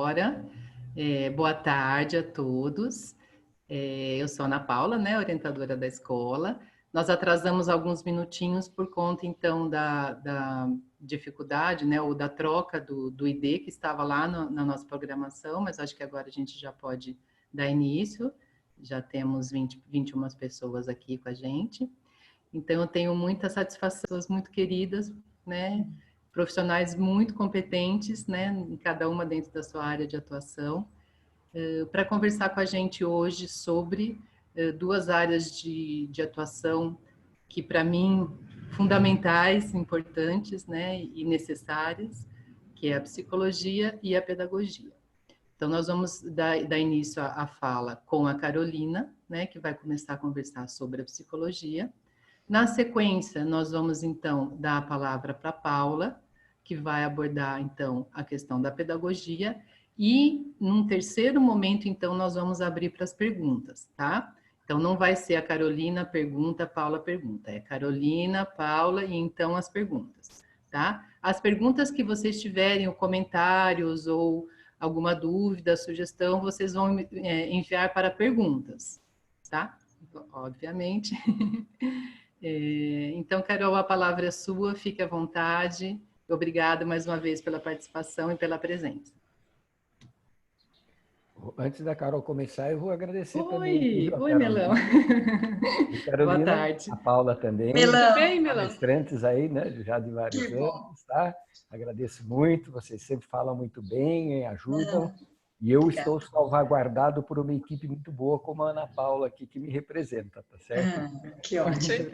agora. Boa tarde a todos. Eu sou Ana Paula, né, orientadora da escola. Nós atrasamos alguns minutinhos por conta, então, da dificuldade, né, ou da troca do ID que estava lá na nossa programação, mas acho que agora a gente já pode dar início. Já temos 21 pessoas aqui com a gente. Então, eu tenho muita satisfação, pessoas muito queridas, né, profissionais muito competentes, né, em cada uma dentro da sua área de atuação, para conversar com a gente hoje sobre duas áreas de atuação que, para mim, fundamentais, importantes, né, e necessárias, que é a psicologia e a pedagogia. Então, nós vamos dar início à fala com a Carolina, né, que vai começar a conversar sobre a psicologia. Na sequência, nós vamos, então, dar a palavra para a Paula, que vai abordar, então, a questão da pedagogia. E, num terceiro momento, então, nós vamos abrir para as perguntas, tá? Então, não vai ser a Carolina pergunta, a Paula pergunta. É Carolina, Paula e, então, as perguntas, tá? As perguntas que vocês tiverem, ou comentários, ou alguma dúvida, sugestão, vocês vão enviar para perguntas, tá? Obviamente. Então, Carol, a palavra é sua, fique à vontade. Obrigada mais uma vez pela participação e pela presença. Antes da Carol começar, eu vou agradecer também. Oi, Melão. Carolina, boa tarde. A Paula também. Melão. Tudo bem, Melão? Palestrantes aí, né? Já de vários anos, tá? Agradeço muito, vocês sempre falam muito bem, ajudam. E eu estou salvaguardado por uma equipe muito boa, como a Ana Paula aqui, que me representa, tá certo? Que ótimo.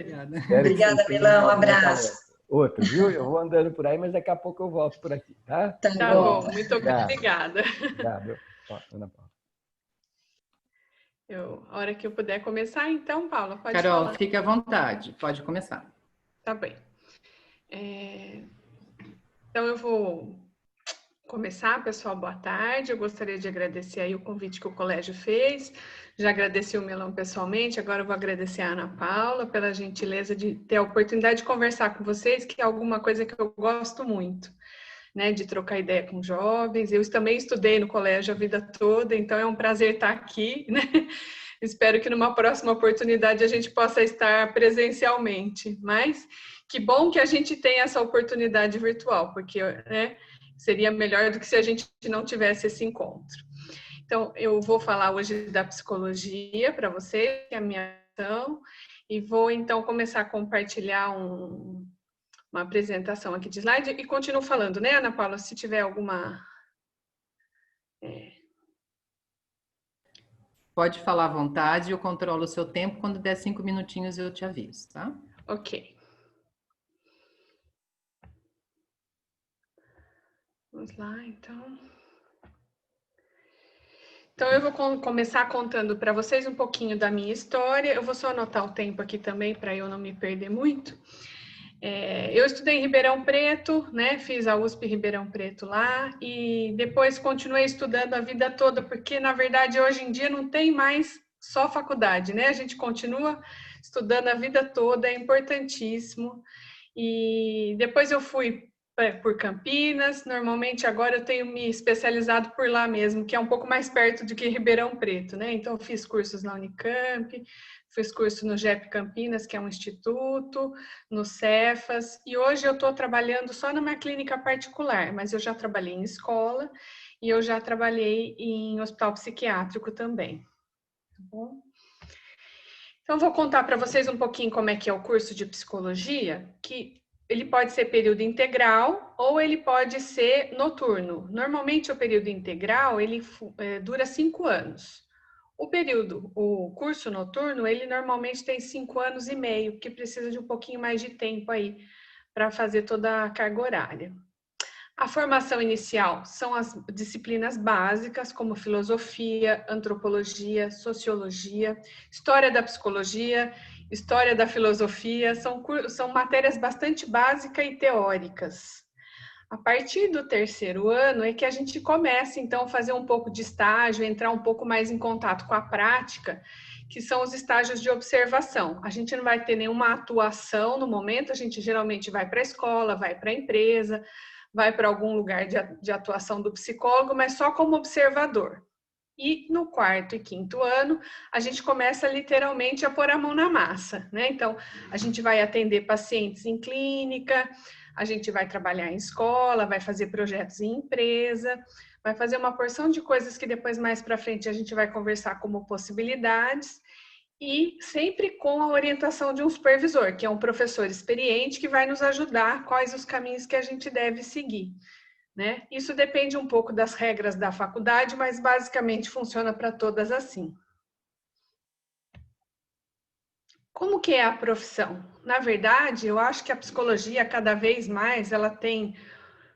Obrigada, Melão. Um abraço. Outro, viu? Eu vou andando por aí, mas daqui a pouco eu volto por aqui, tá? Tá bom, muito obrigada. Obrigado, Ana Paula. A hora que eu puder começar, então, Paula, pode Carol, falar. fique à vontade, pode começar. Tá bem. Então, eu vou começar, pessoal, boa tarde. Eu gostaria de agradecer aí o convite que o colégio fez. Já agradeci o Melão pessoalmente, agora eu vou agradecer a Ana Paula pela gentileza de ter a oportunidade de conversar com vocês, que é alguma coisa que eu gosto muito, né, de trocar ideia com jovens. Eu também estudei no colégio a vida toda, então é um prazer estar aqui, né? Espero que numa próxima oportunidade a gente possa estar presencialmente, mas que bom que a gente tem essa oportunidade virtual, porque, né, seria melhor do que se a gente não tivesse esse encontro. Então, eu vou falar hoje da psicologia para vocês, que é a minha ação, e vou então começar a compartilhar uma apresentação aqui de slide e continuo falando, né, Ana Paula, se tiver alguma... Pode falar à vontade, eu controlo o seu tempo, quando der 5 minutinhos eu te aviso, tá? Ok. Vamos lá, então. Então, eu vou começar contando para vocês um pouquinho da minha história. Eu vou só anotar o tempo aqui também, para eu não me perder muito. Eu estudei em Ribeirão Preto, né? Fiz a USP Ribeirão Preto lá e depois continuei estudando a vida toda, porque, na verdade, hoje em dia não tem mais só faculdade, né? A gente continua estudando a vida toda, é importantíssimo. E depois eu fui por Campinas, normalmente agora eu tenho me especializado por lá mesmo, que é um pouco mais perto do que Ribeirão Preto, né? Então, eu fiz cursos na Unicamp, fiz curso no GEP Campinas, que é um instituto, no Cefas, e hoje eu estou trabalhando só numa clínica particular, mas eu já trabalhei em escola e eu já trabalhei em hospital psiquiátrico também. Tá bom? Então, vou contar para vocês um pouquinho como é que é o curso de psicologia, que ele pode ser período integral ou ele pode ser noturno. Normalmente, o período integral, ele dura 5 anos. O curso noturno, ele normalmente tem 5 anos e meio, que precisa de um pouquinho mais de tempo aí para fazer toda a carga horária. A formação inicial são as disciplinas básicas, como filosofia, antropologia, sociologia, história da psicologia, história da filosofia, são matérias bastante básicas e teóricas. A partir do 3º ano é que a gente começa, então, a fazer um pouco de estágio, entrar um pouco mais em contato com a prática, que são os estágios de observação. A gente não vai ter nenhuma atuação no momento, a gente geralmente vai para a escola, vai para a empresa, vai para algum lugar de atuação do psicólogo, mas só como observador. E no quarto e quinto ano, a gente começa literalmente a pôr a mão na massa, né? Então, a gente vai atender pacientes em clínica, a gente vai trabalhar em escola, vai fazer projetos em empresa, vai fazer uma porção de coisas que depois, mais para frente, a gente vai conversar como possibilidades, e sempre com a orientação de um supervisor, que é um professor experiente que vai nos ajudar quais os caminhos que a gente deve seguir, né? Isso depende um pouco das regras da faculdade, mas basicamente funciona para todas assim. Como que é a profissão? Na verdade, eu acho que a psicologia, cada vez mais, ela tem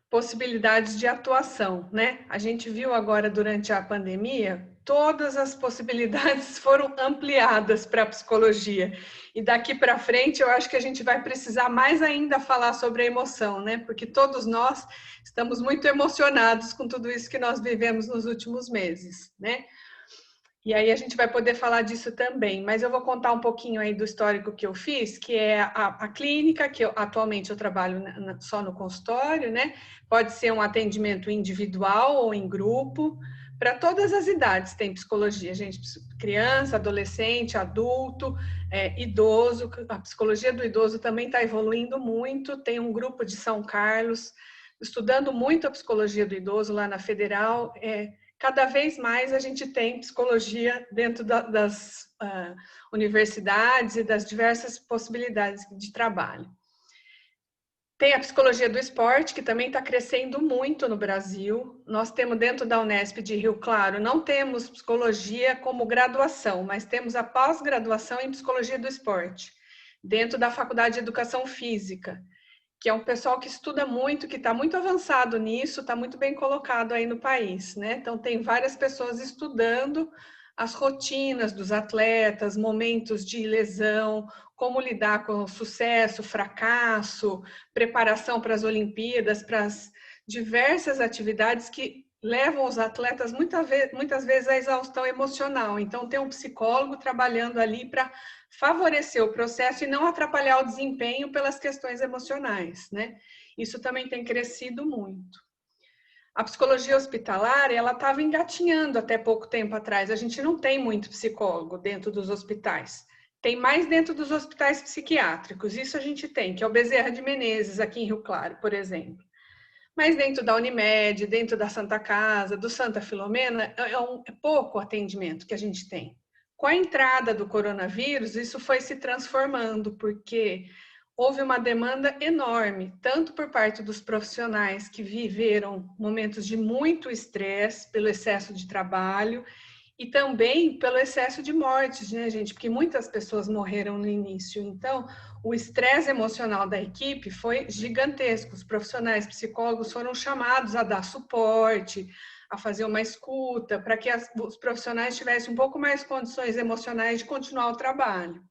possibilidades de atuação, né? A gente viu agora durante a pandemia, todas as possibilidades foram ampliadas para a psicologia. E daqui para frente, eu acho que a gente vai precisar mais ainda falar sobre a emoção, né? Porque todos nós estamos muito emocionados com tudo isso que nós vivemos nos últimos meses, né? E aí a gente vai poder falar disso também, mas eu vou contar um pouquinho aí do histórico que eu fiz, que é a clínica, que atualmente eu trabalho só no consultório, né? Pode ser um atendimento individual ou em grupo, para todas as idades tem psicologia, gente, criança, adolescente, adulto, idoso, a psicologia do idoso também está evoluindo muito, tem um grupo de São Carlos, estudando muito a psicologia do idoso lá na Federal, cada vez mais a gente tem psicologia dentro das universidades e das diversas possibilidades de trabalho. Tem a psicologia do esporte, que também está crescendo muito no Brasil. Nós temos dentro da Unesp de Rio Claro, não temos psicologia como graduação, mas temos a pós-graduação em psicologia do esporte, dentro da Faculdade de Educação Física, que é um pessoal que estuda muito, que está muito avançado nisso, está muito bem colocado aí no país, né? Então, tem várias pessoas estudando as rotinas dos atletas, momentos de lesão, como lidar com o sucesso, fracasso, preparação para as Olimpíadas, para as diversas atividades que levam os atletas muitas vezes à exaustão emocional. Então, tem um psicólogo trabalhando ali para favorecer o processo e não atrapalhar o desempenho pelas questões emocionais, né? Isso também tem crescido muito. A psicologia hospitalar, ela estava engatinhando até pouco tempo atrás. A gente não tem muito psicólogo dentro dos hospitais. Tem mais dentro dos hospitais psiquiátricos. Isso a gente tem, que é o Bezerra de Menezes, aqui em Rio Claro, por exemplo. Mas dentro da Unimed, dentro da Santa Casa, do Santa Filomena, é pouco atendimento que a gente tem. Com a entrada do coronavírus, isso foi se transformando, porque houve uma demanda enorme, tanto por parte dos profissionais que viveram momentos de muito estresse pelo excesso de trabalho e também pelo excesso de mortes, né, gente? Porque muitas pessoas morreram no início. Então, o estresse emocional da equipe foi gigantesco. Os profissionais psicólogos foram chamados a dar suporte, a fazer uma escuta, para que os profissionais tivessem um pouco mais condições emocionais de continuar o trabalho.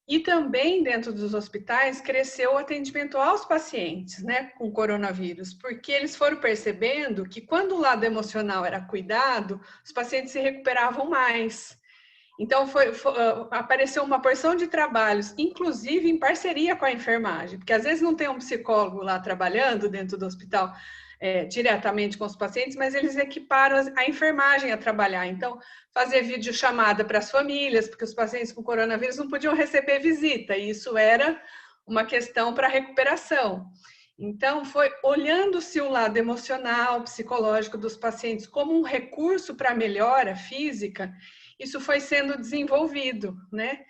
E também dentro dos hospitais cresceu o atendimento aos pacientes, né, com coronavírus, porque eles foram percebendo que quando o lado emocional era cuidado, os pacientes se recuperavam mais. Então apareceu uma porção de trabalhos, inclusive em parceria com a enfermagem, porque às vezes não tem um psicólogo lá trabalhando dentro do hospital diretamente com os pacientes, mas eles equiparam a enfermagem a trabalhar. Então, fazer videochamada para as famílias, porque os pacientes com coronavírus não podiam receber visita, e isso era uma questão para a recuperação. Então, foi olhando-se o lado emocional, psicológico dos pacientes como um recurso para a melhora física, isso foi sendo desenvolvido, né?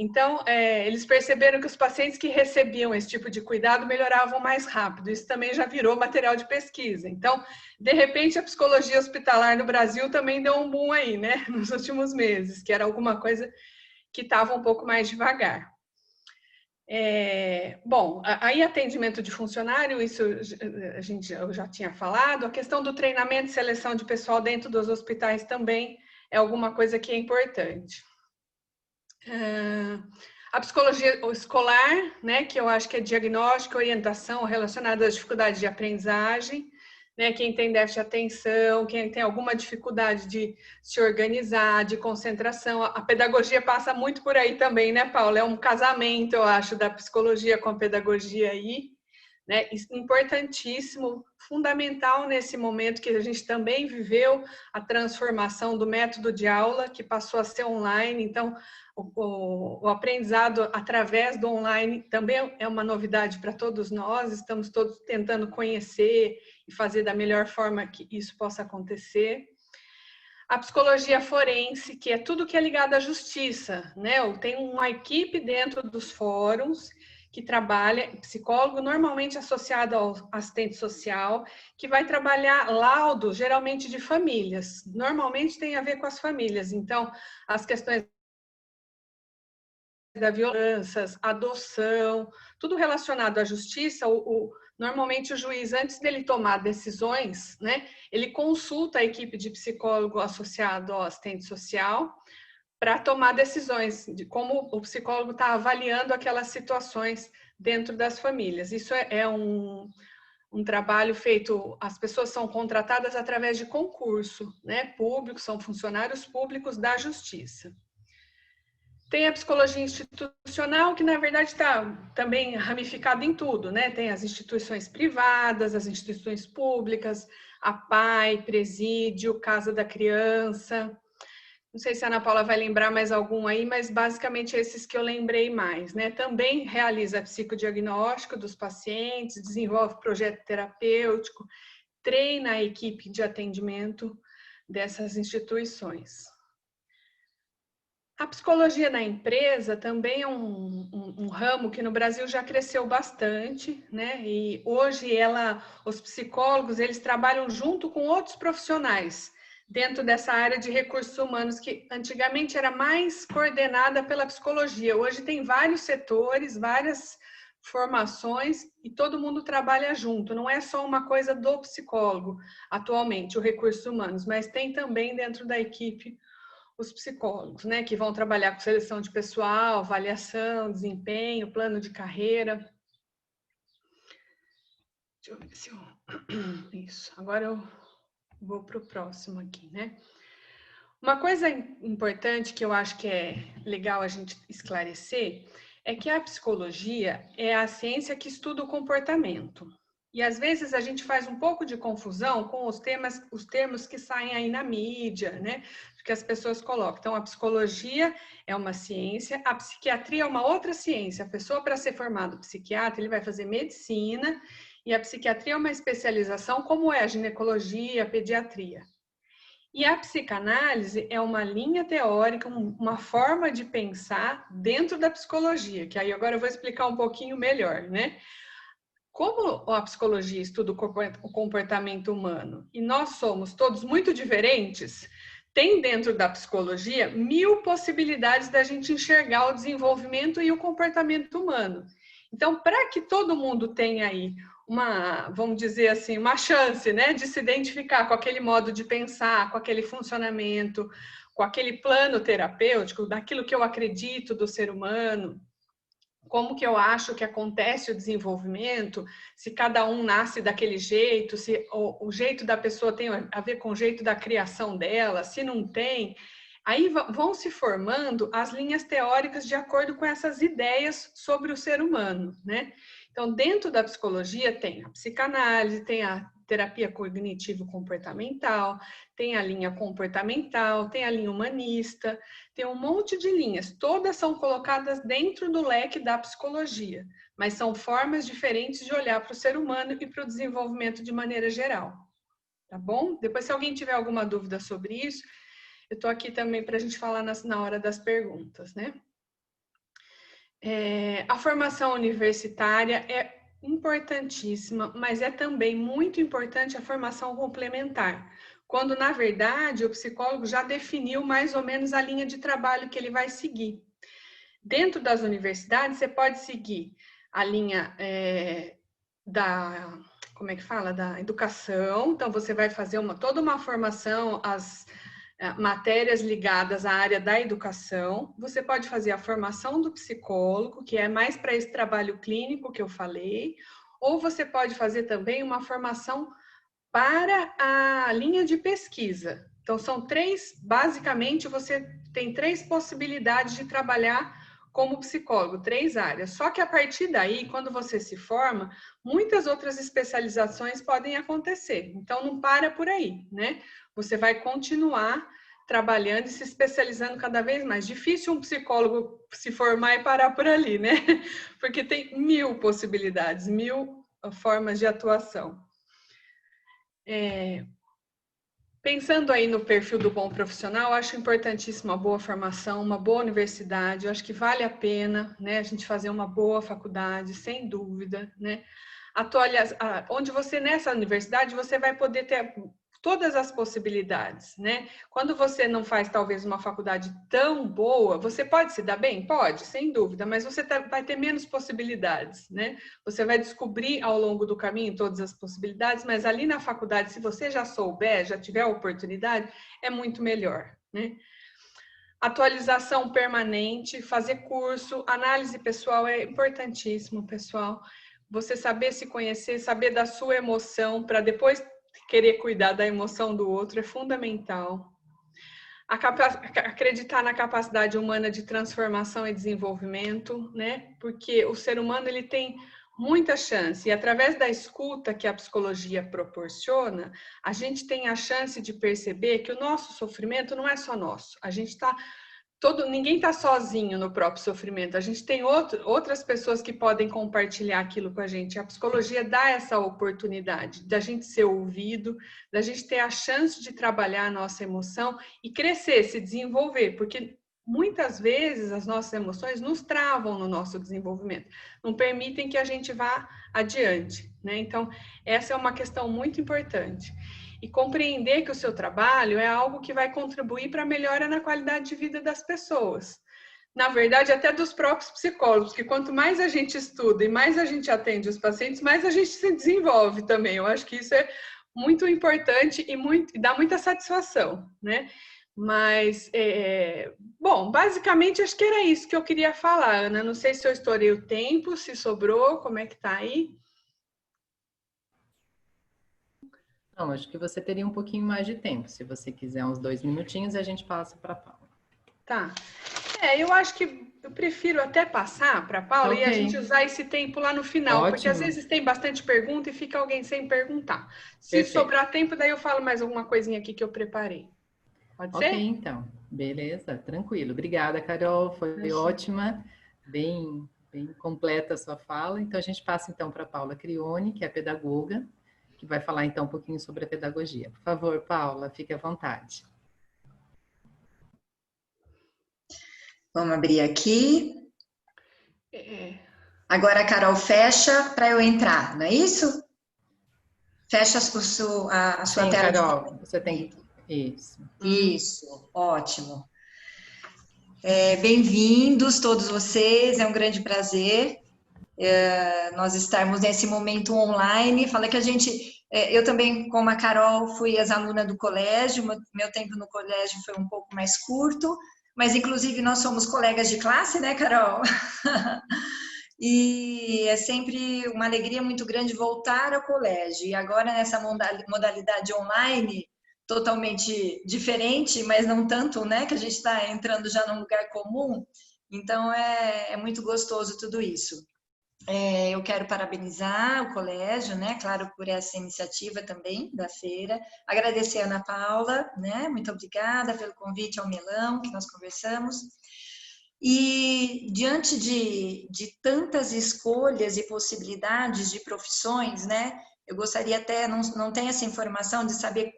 Então, eles perceberam que os pacientes que recebiam esse tipo de cuidado melhoravam mais rápido. Isso também já virou material de pesquisa. Então, de repente, a psicologia hospitalar no Brasil também deu um boom aí, né? Nos últimos meses, que era alguma coisa que estava um pouco mais devagar. Bom, aí atendimento de funcionário, isso eu já tinha falado. A questão do treinamento e seleção de pessoal dentro dos hospitais também é alguma coisa que é importante. A psicologia escolar, né, que eu acho que é diagnóstico, orientação relacionada às dificuldades de aprendizagem, né, quem tem déficit de atenção, quem tem alguma dificuldade de se organizar, de concentração. A pedagogia passa muito por aí também, né, Paula? É um casamento, eu acho, da psicologia com a pedagogia aí, né? Importantíssimo, fundamental nesse momento que a gente também viveu a transformação do método de aula, que passou a ser online. Então, o aprendizado através do online também é uma novidade para todos nós. Estamos todos tentando conhecer e fazer da melhor forma que isso possa acontecer. A psicologia forense, que é tudo que é ligado à justiça, né? Tem uma equipe dentro dos fóruns que trabalha, psicólogo normalmente associado ao assistente social, que vai trabalhar laudos, geralmente de famílias. Normalmente tem a ver com as famílias. Então, as questões da violência, adoção, tudo relacionado à justiça, normalmente o juiz, antes dele tomar decisões, né, ele consulta a equipe de psicólogo associado ao assistente social para tomar decisões de como o psicólogo está avaliando aquelas situações dentro das famílias. Isso é um trabalho feito, as pessoas são contratadas através de concurso, né, público, são funcionários públicos da justiça. Tem a psicologia institucional, que na verdade está também ramificada em tudo, né? Tem as instituições privadas, as instituições públicas, a PAI, presídio, casa da criança. Não sei se a Ana Paula vai lembrar mais algum aí, mas basicamente esses que eu lembrei mais, né? Também realiza psicodiagnóstico dos pacientes, desenvolve projeto terapêutico, treina a equipe de atendimento dessas instituições. A psicologia na empresa também é um ramo que no Brasil já cresceu bastante, né? E hoje os psicólogos, eles trabalham junto com outros profissionais dentro dessa área de recursos humanos, que antigamente era mais coordenada pela psicologia. Hoje tem vários setores, várias formações e todo mundo trabalha junto. Não é só uma coisa do psicólogo atualmente, o recursos humanos, mas tem também dentro da equipe os psicólogos, né, que vão trabalhar com seleção de pessoal, avaliação, desempenho, plano de carreira. Deixa eu ver se eu... Isso, agora eu vou para o próximo aqui, né? Uma coisa importante que eu acho que é legal a gente esclarecer é que a psicologia é a ciência que estuda o comportamento. E às vezes a gente faz um pouco de confusão com os termos que saem aí na mídia, né? Que as pessoas colocam. Então, a psicologia é uma ciência, a psiquiatria é uma outra ciência. A pessoa, para ser formado psiquiatra, ele vai fazer medicina, e a psiquiatria é uma especialização, como é a ginecologia, a pediatria. E a psicanálise é uma linha teórica, uma forma de pensar dentro da psicologia, que aí agora eu vou explicar um pouquinho melhor, né? Como a psicologia estuda o comportamento humano e nós somos todos muito diferentes, tem dentro da psicologia 1000 possibilidades da gente enxergar o desenvolvimento e o comportamento humano. Então, para que todo mundo tenha aí vamos dizer assim, uma chance, né, de se identificar com aquele modo de pensar, com aquele funcionamento, com aquele plano terapêutico, daquilo que eu acredito do ser humano, como que eu acho que acontece o desenvolvimento, se cada um nasce daquele jeito, se o jeito da pessoa tem a ver com o jeito da criação dela, se não tem, aí vão se formando as linhas teóricas de acordo com essas ideias sobre o ser humano, né? Então, dentro da psicologia tem a psicanálise, tem a terapia cognitivo-comportamental, tem a linha comportamental, tem a linha humanista, tem um monte de linhas, todas são colocadas dentro do leque da psicologia, mas são formas diferentes de olhar para o ser humano e para o desenvolvimento de maneira geral, tá bom? Depois, se alguém tiver alguma dúvida sobre isso, eu estou aqui também para a gente falar na hora das perguntas, né? A formação universitária é importantíssima, mas é também muito importante a formação complementar, quando, na verdade, o psicólogo já definiu mais ou menos a linha de trabalho que ele vai seguir. Dentro das universidades, você pode seguir a linha da educação, então você vai fazer toda uma formação, as matérias ligadas à área da educação. Você pode fazer a formação do psicólogo, que é mais para esse trabalho clínico que eu falei, ou você pode fazer também uma formação para a linha de pesquisa. Então, basicamente, você tem 3 possibilidades de trabalhar como psicólogo, 3 áreas. Só que a partir daí, quando você se forma, muitas outras especializações podem acontecer. Então, não para por aí, né? Você vai continuar trabalhando e se especializando cada vez mais. Difícil um psicólogo se formar e parar por ali, né? Porque tem 1000 possibilidades, 1000 formas de atuação. Pensando aí no perfil do bom profissional, acho importantíssima uma boa formação, uma boa universidade. Eu acho que vale a pena, né, a gente fazer uma boa faculdade, sem dúvida, né? Onde você, nessa universidade, você vai poder ter todas as possibilidades, né? Quando você não faz, talvez, uma faculdade tão boa, você pode se dar bem? Pode, sem dúvida, mas você vai ter menos possibilidades, né? Você vai descobrir ao longo do caminho todas as possibilidades, mas ali na faculdade, se você já souber, já tiver a oportunidade, é muito melhor, né? Atualização permanente, fazer curso, análise pessoal é importantíssimo, pessoal. Você saber se conhecer, saber da sua emoção, para depois querer cuidar da emoção do outro é fundamental. Acreditar na capacidade humana de transformação e desenvolvimento, né? Porque o ser humano ele tem muita chance, e através da escuta que a psicologia proporciona, a gente tem a chance de perceber que o nosso sofrimento não é só nosso. A gente está ninguém está sozinho no próprio sofrimento, a gente tem outras pessoas que podem compartilhar aquilo com a gente. A psicologia dá essa oportunidade da gente ser ouvido, da gente ter a chance de trabalhar a nossa emoção e crescer, se desenvolver, porque muitas vezes as nossas emoções nos travam no nosso desenvolvimento, não permitem que a gente vá adiante, né? Então, essa é uma questão muito importante. E compreender que o seu trabalho é algo que vai contribuir para a melhora na qualidade de vida das pessoas. Na verdade, até dos próprios psicólogos, que quanto mais a gente estuda e mais a gente atende os pacientes, mais a gente se desenvolve também. Eu acho que isso é muito importante e dá muita satisfação, né? Mas, bom, basicamente acho que era isso que eu queria falar, Ana. Não sei se eu estourei o tempo, se sobrou, como é que tá aí? Não, acho que você teria um pouquinho mais de tempo. Se você quiser uns 2 minutinhos, a gente passa para a Paula. Tá. Eu acho que eu prefiro até passar para a Paula e a gente usar esse tempo lá no final, Ótimo. porque às vezes tem bastante pergunta e fica alguém sem perguntar. Se Perfeito. sobrar tempo, daí eu falo mais alguma coisinha aqui que eu preparei. Pode ser? Ok, então. Beleza, tranquilo. Obrigada, Carol. Foi ótima, bem completa a sua fala. Então, a gente passa então para a Paula Crione, que é pedagoga, que vai falar então um pouquinho sobre a pedagogia. Por favor, Paula, fique à vontade. Vamos abrir aqui. Agora a Carol fecha para eu entrar, não é isso? Fecha a sua Sim, tela. Carol, você tem isso. Isso, ótimo. Bem-vindos todos vocês, é um grande prazer nós estarmos nesse momento online. Fala que eu também, como a Carol, fui ex-aluna do colégio, meu tempo no colégio foi um pouco mais curto, mas inclusive nós somos colegas de classe, né, Carol? E é sempre uma alegria muito grande voltar ao colégio. E agora nessa modalidade online, totalmente diferente, mas não tanto, né, que a gente está entrando já num lugar comum. Então é muito gostoso tudo isso. Eu quero parabenizar o colégio, né, claro, por essa iniciativa também da feira. Agradecer a Ana Paula, né, muito obrigada pelo convite ao Melão, que nós conversamos. E diante de tantas escolhas e possibilidades de profissões, né, eu gostaria até, não tenho essa informação, de saber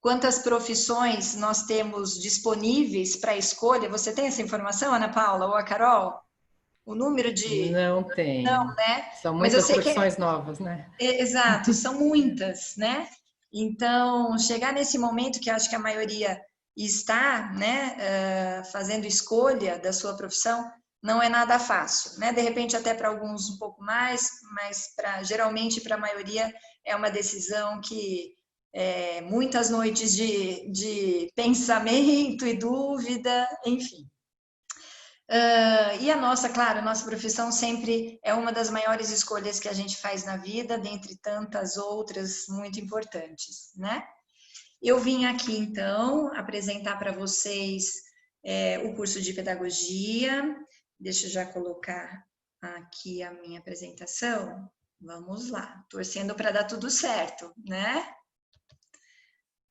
quantas profissões nós temos disponíveis para escolha. Você tem essa informação, Ana Paula ou a Carol? O número de... Não tem. Não, né? São muitas profissões novas, né? Exato, são muitas, né? Então, chegar nesse momento que acho que a maioria está, né, fazendo escolha da sua profissão, não é nada fácil, né? De repente até para alguns um pouco mais, mas geralmente para a maioria é uma decisão que muitas noites de pensamento e dúvida, enfim. E a nossa, claro, a nossa profissão sempre é uma das maiores escolhas que a gente faz na vida, dentre tantas outras muito importantes, né? Eu vim aqui, então, apresentar para vocês o curso de pedagogia. Deixa eu já colocar aqui a minha apresentação. Vamos lá, torcendo para dar tudo certo, né?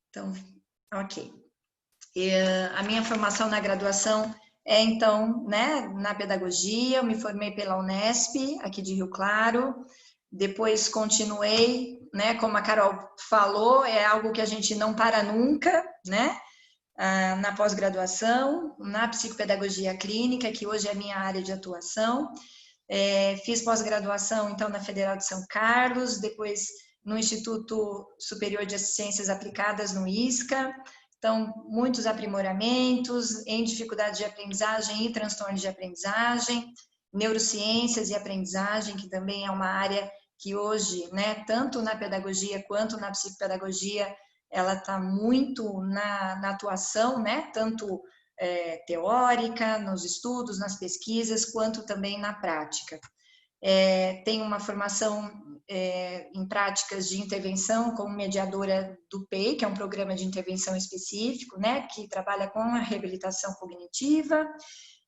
Então, ok. A minha formação na graduação é, então, né, na pedagogia. Eu me formei pela Unesp, aqui de Rio Claro. Depois continuei, né, como a Carol falou, é algo que a gente não para nunca, né? Na pós-graduação, na psicopedagogia clínica, que hoje é a minha área de atuação. Fiz pós-graduação, então, na Federal de São Carlos, depois no Instituto Superior de Ciências Aplicadas, no ISCA. Então, muitos aprimoramentos em dificuldade de aprendizagem e transtornos de aprendizagem, neurociências e aprendizagem, que também é uma área que hoje, né, tanto na pedagogia quanto na psicopedagogia, ela está muito na atuação, né, tanto teórica, nos estudos, nas pesquisas, quanto também na prática. Tenho uma formação em práticas de intervenção como mediadora do PEI, que é um programa de intervenção específico, né, que trabalha com a reabilitação cognitiva,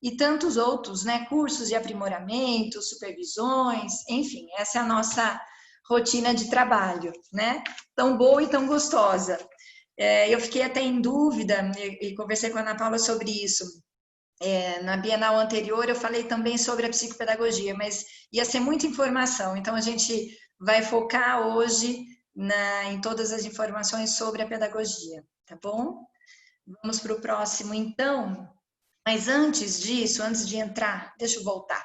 e tantos outros, né, cursos de aprimoramento, supervisões, enfim, essa é a nossa rotina de trabalho, né, tão boa e tão gostosa. Eu fiquei até em dúvida, e conversei com a Ana Paula sobre isso. Na Bienal anterior eu falei também sobre a psicopedagogia, mas ia ser muita informação, então a gente vai focar hoje em todas as informações sobre a pedagogia, tá bom? Vamos para o próximo, então. Mas antes disso, antes de entrar, deixa eu voltar,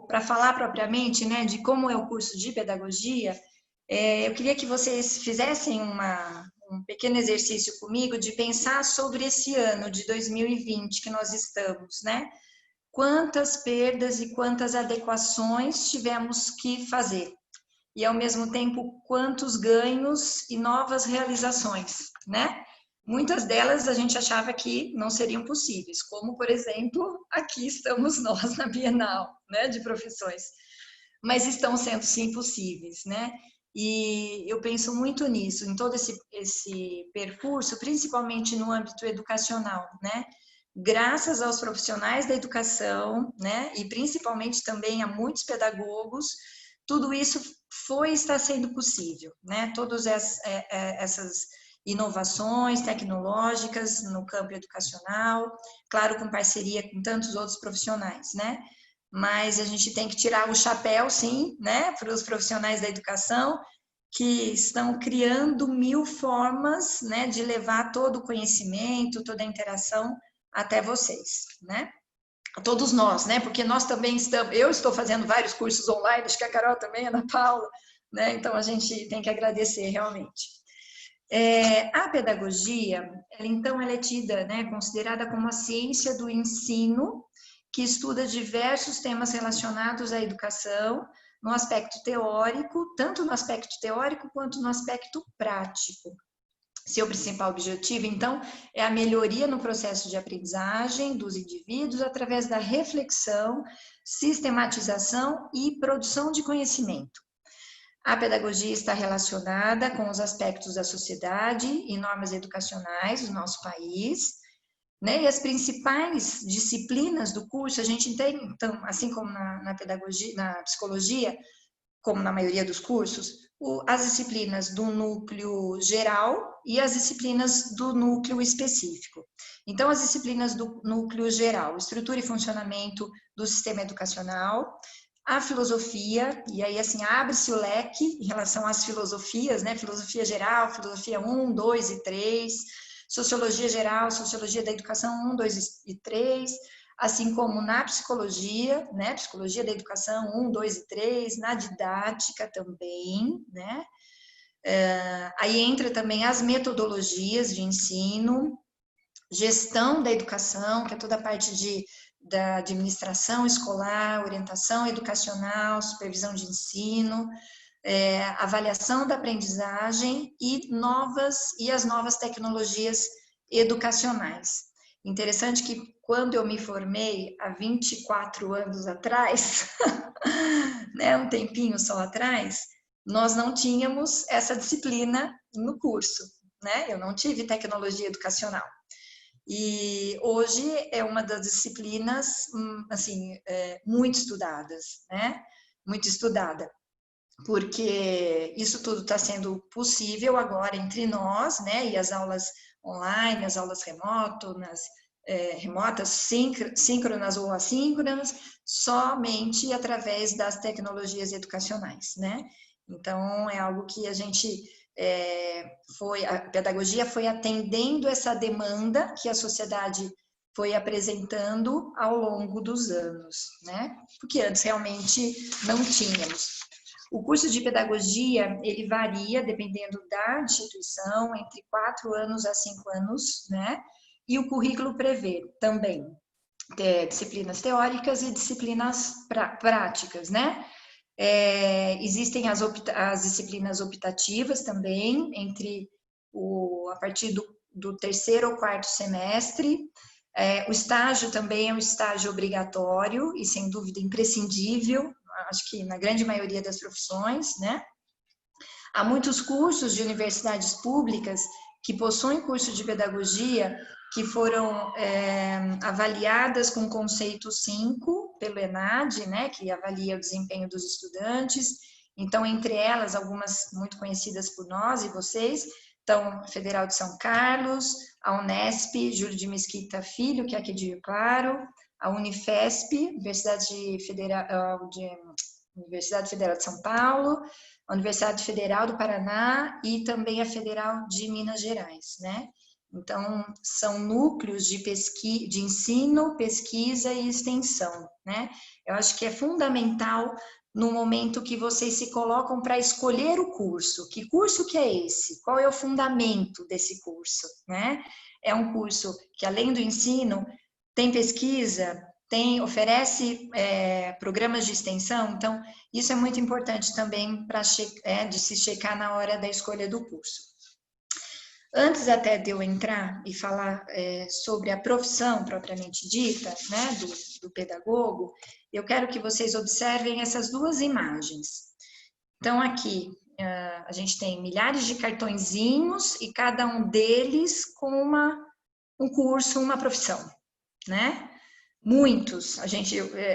para falar propriamente, né, de como é o curso de pedagogia. Eu queria que vocês fizessem um pequeno exercício comigo de pensar sobre esse ano de 2020 que nós estamos, né? Quantas perdas e quantas adequações tivemos que fazer? E, ao mesmo tempo, quantos ganhos e novas realizações, né? Muitas delas a gente achava que não seriam possíveis, como, por exemplo, aqui estamos nós na Bienal, né, de profissões. Mas estão sendo, sim, possíveis, né? E eu penso muito nisso, em todo esse percurso, principalmente no âmbito educacional, né? Graças aos profissionais da educação, né? E principalmente também a muitos pedagogos, tudo isso está sendo possível, né? Todas essas inovações tecnológicas no campo educacional, claro, com parceria com tantos outros profissionais, né? Mas a gente tem que tirar o chapéu, sim, né, para os profissionais da educação, que estão criando 1000 formas, né, de levar todo o conhecimento, toda a interação até vocês, né? A todos nós, né? Porque nós também eu estou fazendo vários cursos online, acho que a Carol também, a Ana Paula, né? Então a gente tem que agradecer realmente. A pedagogia, ela é tida, né, considerada como a ciência do ensino, que estuda diversos temas relacionados à educação, no aspecto teórico, tanto no aspecto teórico quanto no aspecto prático. Seu principal objetivo, então, é a melhoria no processo de aprendizagem dos indivíduos através da reflexão, sistematização e produção de conhecimento. A pedagogia está relacionada com os aspectos da sociedade e normas educacionais do nosso país, né? E as principais disciplinas do curso, a gente tem, então, assim como na pedagogia, na psicologia, como na maioria dos cursos, as disciplinas do núcleo geral e as disciplinas do núcleo específico. Então, as disciplinas do núcleo geral, estrutura e funcionamento do sistema educacional, a filosofia, e aí, assim, abre-se o leque em relação às filosofias, né? Filosofia geral, filosofia 1, 2 e 3, sociologia geral, sociologia da educação 1, 2 e 3, assim como na psicologia, né? Psicologia da educação 1, 2 e 3, na didática também, né? Aí entra também as metodologias de ensino, gestão da educação, que é toda a parte da administração escolar, orientação educacional, supervisão de ensino, avaliação da aprendizagem e as novas tecnologias educacionais. Interessante que quando eu me formei há 24 anos atrás, né, um tempinho só atrás, nós não tínhamos essa disciplina no curso, né? Eu não tive tecnologia educacional. E hoje é uma das disciplinas, assim, muito estudadas, né? Muito estudada, porque isso tudo está sendo possível agora entre nós, né? E as aulas online, as aulas remotas, síncronas ou assíncronas, somente através das tecnologias educacionais, né? Então, é algo que a gente a pedagogia foi atendendo essa demanda que a sociedade foi apresentando ao longo dos anos, né? Porque antes realmente não tínhamos. O curso de pedagogia, ele varia, dependendo da instituição, entre 4 anos a 5 anos, né? E o currículo prevê também disciplinas teóricas e disciplinas práticas, né? Existem as disciplinas optativas também, a partir do 3º ou 4º semestre. O estágio também é um estágio obrigatório e, sem dúvida, imprescindível, acho que na grande maioria das profissões, né? Há muitos cursos de universidades públicas que possuem curso de pedagogia que foram avaliadas com o conceito 5 pelo ENAD, né, que avalia o desempenho dos estudantes. Então, entre elas, algumas muito conhecidas por nós e vocês, então, a Federal de São Carlos, a Unesp, Júlio de Mesquita Filho, que é aqui de Rio Claro, a Unifesp, Universidade Federal de São Paulo, a Universidade Federal do Paraná e também a Federal de Minas Gerais, né? Então, são núcleos de ensino, pesquisa e extensão, né? Eu acho que é fundamental no momento que vocês se colocam para escolher o curso. Que curso que é esse? Qual é o fundamento desse curso, né? É um curso que, além do ensino, tem pesquisa, oferece programas de extensão, então, isso é muito importante também de se checar na hora da escolha do curso. Antes até de eu entrar e falar sobre a profissão propriamente dita, né, do pedagogo, eu quero que vocês observem essas duas imagens. Então, aqui, a gente tem milhares de cartõezinhos e cada um deles com um curso, uma profissão, né? Muitos.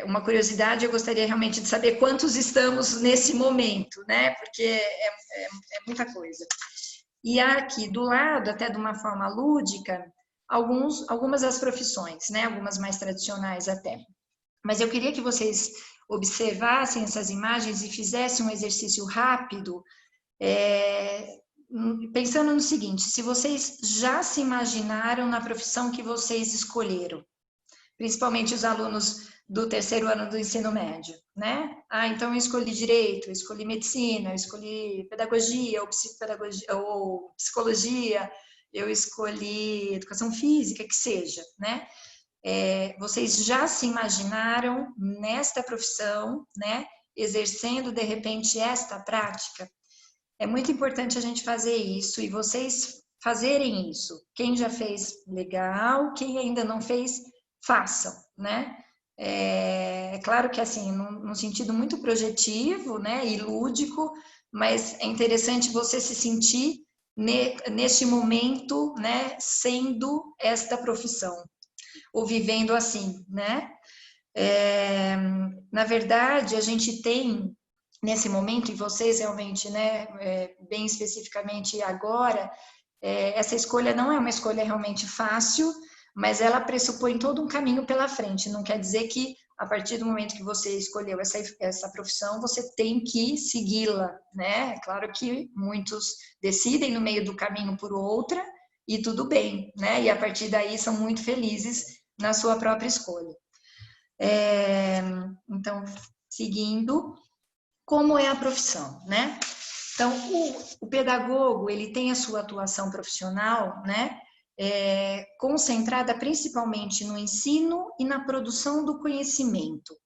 Uma curiosidade, eu gostaria realmente de saber quantos estamos nesse momento, né? Porque é muita coisa. E aqui do lado, até de uma forma lúdica, algumas das profissões, né? Algumas mais tradicionais até. Mas eu queria que vocês observassem essas imagens e fizessem um exercício rápido, pensando no seguinte: se vocês já se imaginaram na profissão que vocês escolheram, principalmente os alunos do 3º ano do ensino médio, né? Então eu escolhi direito, eu escolhi medicina, eu escolhi pedagogia ou psicologia, eu escolhi educação física, que seja, né? Vocês já se imaginaram nesta profissão, né? Exercendo, de repente, esta prática? É muito importante a gente fazer isso e vocês fazerem isso. Quem já fez, legal. Quem ainda não fez, façam, né? É claro que, assim, num sentido muito projetivo, né, e lúdico, mas é interessante você se sentir neste momento, né, sendo esta profissão, ou vivendo assim, né? Na verdade, a gente tem, nesse momento, e vocês realmente, né, bem especificamente agora, essa escolha não é uma escolha realmente fácil, mas ela pressupõe todo um caminho pela frente. Não quer dizer que, a partir do momento que você escolheu essa profissão, você tem que segui-la, né? É claro que muitos decidem no meio do caminho por outra, e tudo bem, né? E a partir daí são muito felizes na sua própria escolha. Então, seguindo, como é a profissão, né? Então, o pedagogo, ele tem a sua atuação profissional, né? Concentrada principalmente no ensino e na produção do conhecimento.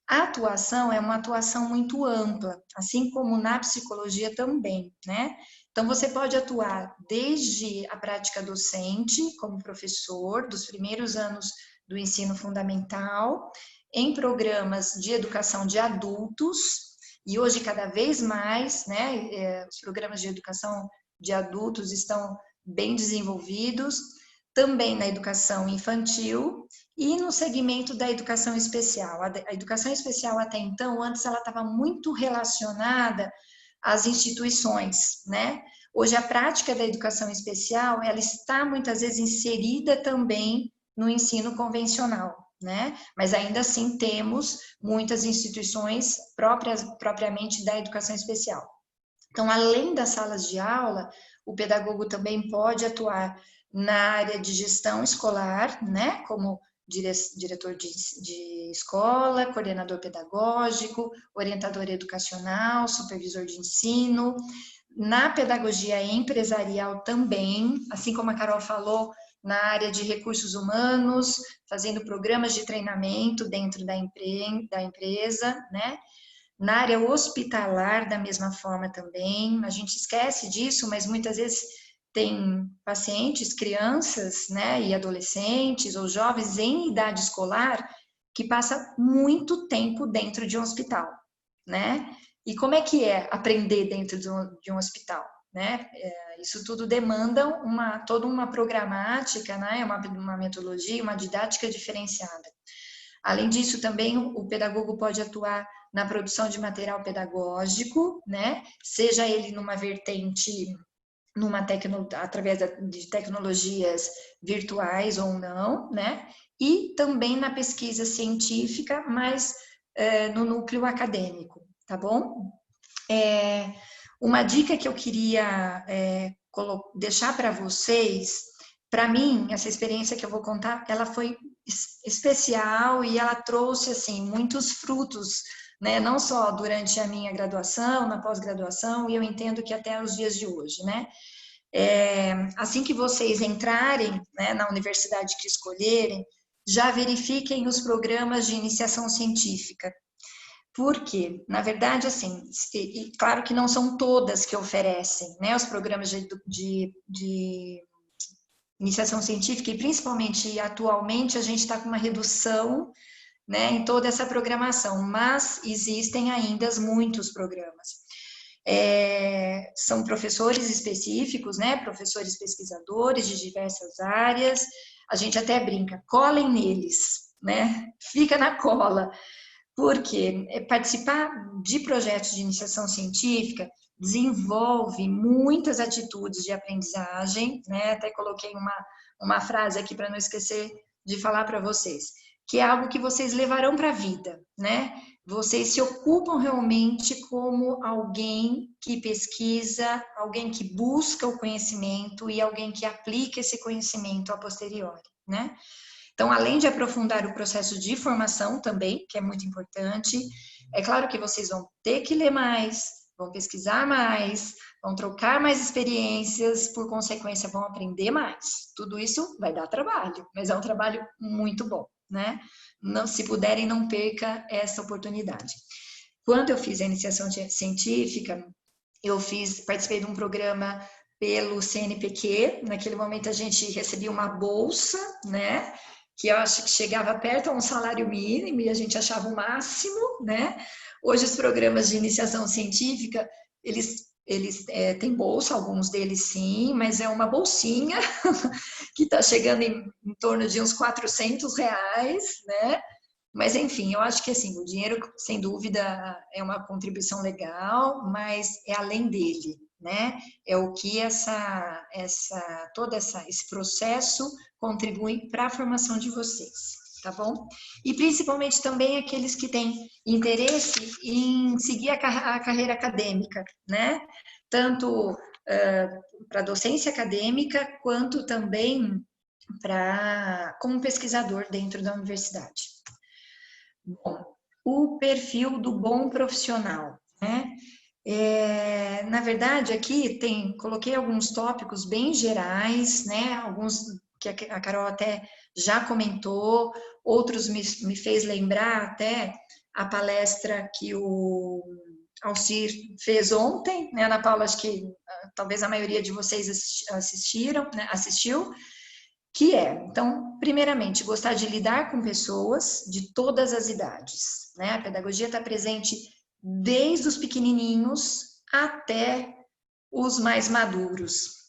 A atuação é uma atuação muito ampla, assim como na psicologia também, né? Então, você pode atuar desde a prática docente, como professor, dos primeiros anos do ensino fundamental, em programas de educação de adultos, e hoje cada vez mais, né, os programas de educação de adultos estão bem desenvolvidos, também na educação infantil e no segmento da educação especial. A educação especial até então, antes ela estava muito relacionada às instituições, né? Hoje a prática da educação especial, ela está muitas vezes inserida também no ensino convencional, né? Mas ainda assim temos muitas instituições propriamente da educação especial. Então, além das salas de aula, o pedagogo também pode atuar na área de gestão escolar, né? Como diretor de escola, coordenador pedagógico, orientador educacional, supervisor de ensino. Na pedagogia empresarial também, assim como a Carol falou, na área de recursos humanos, fazendo programas de treinamento dentro da empresa, né? Na área hospitalar, da mesma forma também. A gente esquece disso, mas muitas vezes tem pacientes, crianças, né, e adolescentes ou jovens em idade escolar que passam muito tempo dentro de um hospital, né? E como é que é aprender dentro de um hospital, né? Isso tudo demanda toda uma programática, né? Uma metodologia, uma didática diferenciada. Além disso, também o pedagogo pode atuar na produção de material pedagógico, né? Seja ele numa vertente, através de tecnologias virtuais ou não, né? E também na pesquisa científica, mas no núcleo acadêmico, tá bom? Uma dica que eu queria deixar para vocês, para mim, essa experiência que eu vou contar, ela foi especial e ela trouxe, assim, muitos frutos, né? Não só durante a minha graduação, na pós-graduação, e eu entendo que até os dias de hoje, né? Assim que vocês entrarem, né, na universidade que escolherem, já verifiquem os programas de iniciação científica. Porque, na verdade, assim, claro que não são todas que oferecem, né, os programas de iniciação científica, e principalmente atualmente a gente está com uma redução, né, em toda essa programação, mas existem ainda muitos programas. São professores específicos, né, professores pesquisadores de diversas áreas, a gente até brinca, colem neles, né, fica na cola, porque participar de projetos de iniciação científica desenvolve muitas atitudes de aprendizagem, né? Até coloquei uma frase aqui para não esquecer de falar para vocês, que é algo que vocês levarão para a vida, né? Vocês se ocupam realmente como alguém que pesquisa, alguém que busca o conhecimento e alguém que aplica esse conhecimento a posteriori, né? Então, além de aprofundar o processo de formação também, que é muito importante, é claro que vocês vão ter que ler mais, vão pesquisar mais, vão trocar mais experiências, por consequência, vão aprender mais. Tudo isso vai dar trabalho, mas é um trabalho muito bom, né? Não, se puderem, não perca essa oportunidade. Quando eu fiz a iniciação científica, participei de um programa pelo CNPq. Naquele momento a gente recebia uma bolsa, né? Que eu acho que chegava perto a um salário mínimo e a gente achava o máximo, né? Hoje os programas de iniciação científica, eles têm bolsa, alguns deles sim, mas é uma bolsinha que está chegando em torno de uns R$400, né? Mas, enfim, eu acho que, assim, o dinheiro, sem dúvida, é uma contribuição legal, mas é além dele, né? É o que todo esse processo contribui para a formação de vocês, tá bom? E, principalmente, também aqueles que têm interesse em seguir a carreira acadêmica, né? Tanto para a docência acadêmica, quanto também como pesquisador dentro da universidade. Bom, o perfil do bom profissional, né? Na verdade, aqui coloquei alguns tópicos bem gerais, né? Alguns que a Carol até já comentou, outros me fez lembrar até a palestra que o Alcir fez ontem, né? Ana Paula, acho que talvez a maioria de vocês assistiu, então, primeiramente, gostar de lidar com pessoas de todas as idades, né? A pedagogia está presente desde os pequenininhos até os mais maduros.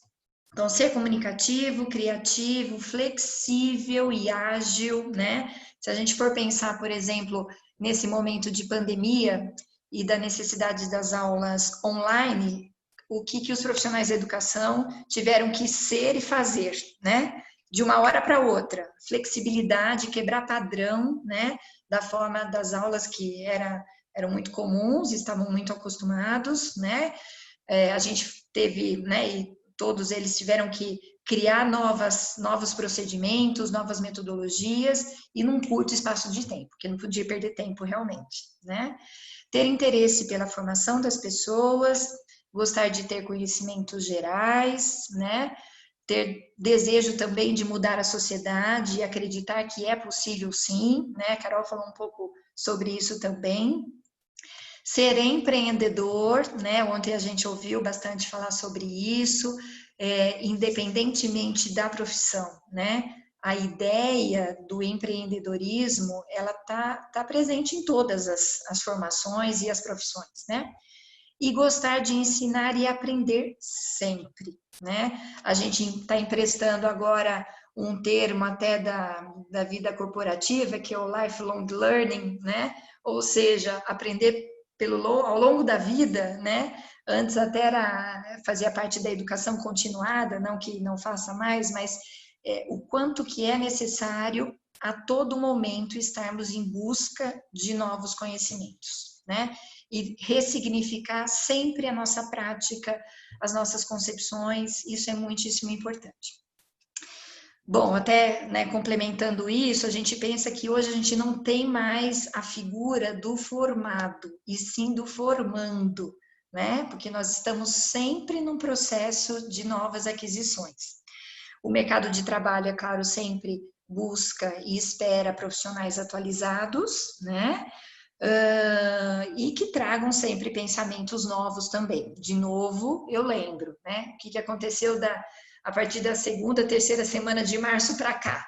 Então, ser comunicativo, criativo, flexível e ágil, né? Se a gente for pensar, por exemplo, nesse momento de pandemia e da necessidade das aulas online, o que os profissionais da educação tiveram que ser e fazer, né? De uma hora para outra, flexibilidade, quebrar padrão, né? Da forma das aulas que eram muito comuns, estavam muito acostumados, né? A gente teve, né? E todos eles tiveram que criar novos procedimentos, novas metodologias e num curto espaço de tempo, porque não podia perder tempo realmente, né? Ter interesse pela formação das pessoas, gostar de ter conhecimentos gerais, né? Ter desejo também de mudar a sociedade e acreditar que é possível sim, né? A Carol falou um pouco sobre isso também. Ser empreendedor, né? Ontem a gente ouviu bastante falar sobre isso, independentemente da profissão, né? A ideia do empreendedorismo, ela tá presente em todas as formações e as profissões, né? E gostar de ensinar e aprender sempre, né? A gente está emprestando agora um termo até da vida corporativa, que é o lifelong learning, né? Ou seja, aprender ao longo da vida, né? Antes até fazia parte da educação continuada, não que não faça mais, mas o quanto que é necessário a todo momento estarmos em busca de novos conhecimentos, né? E ressignificar sempre a nossa prática, as nossas concepções, isso é muitíssimo importante. Bom, até, né, complementando isso, a gente pensa que hoje a gente não tem mais a figura do formado, e sim do formando, né? Porque nós estamos sempre num processo de novas aquisições. O mercado de trabalho, é claro, sempre busca e espera profissionais atualizados, né? E que tragam sempre pensamentos novos também. De novo, eu lembro, né? O que aconteceu a partir da segunda, terceira semana de março para cá,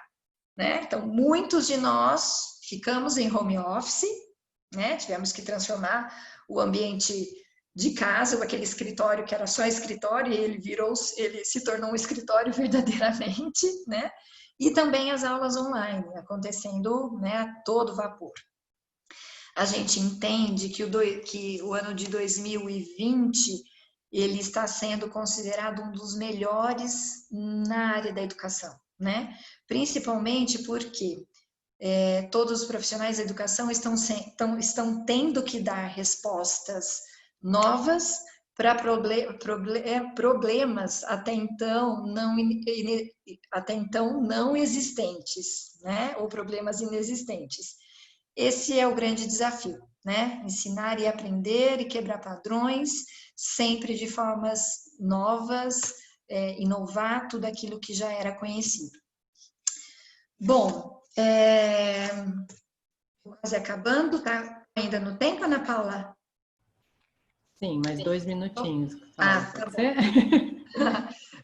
né? Então, muitos de nós ficamos em home office, né? Tivemos que transformar o ambiente de casa, aquele escritório que era só escritório, ele se tornou um escritório verdadeiramente, né? E também as aulas online acontecendo, né, a todo vapor. A gente entende que o ano de 2020 ele está sendo considerado um dos melhores na área da educação, né? Principalmente porque todos os profissionais da educação estão tendo que dar respostas novas para problemas até então não existentes, né? Ou problemas inexistentes. Esse é o grande desafio, né? Ensinar e aprender e quebrar padrões, sempre de formas novas, inovar tudo aquilo que já era conhecido. Bom, quase acabando, tá ainda no tempo, Ana Paula? Sim, mais 2 minutinhos. Tá bom.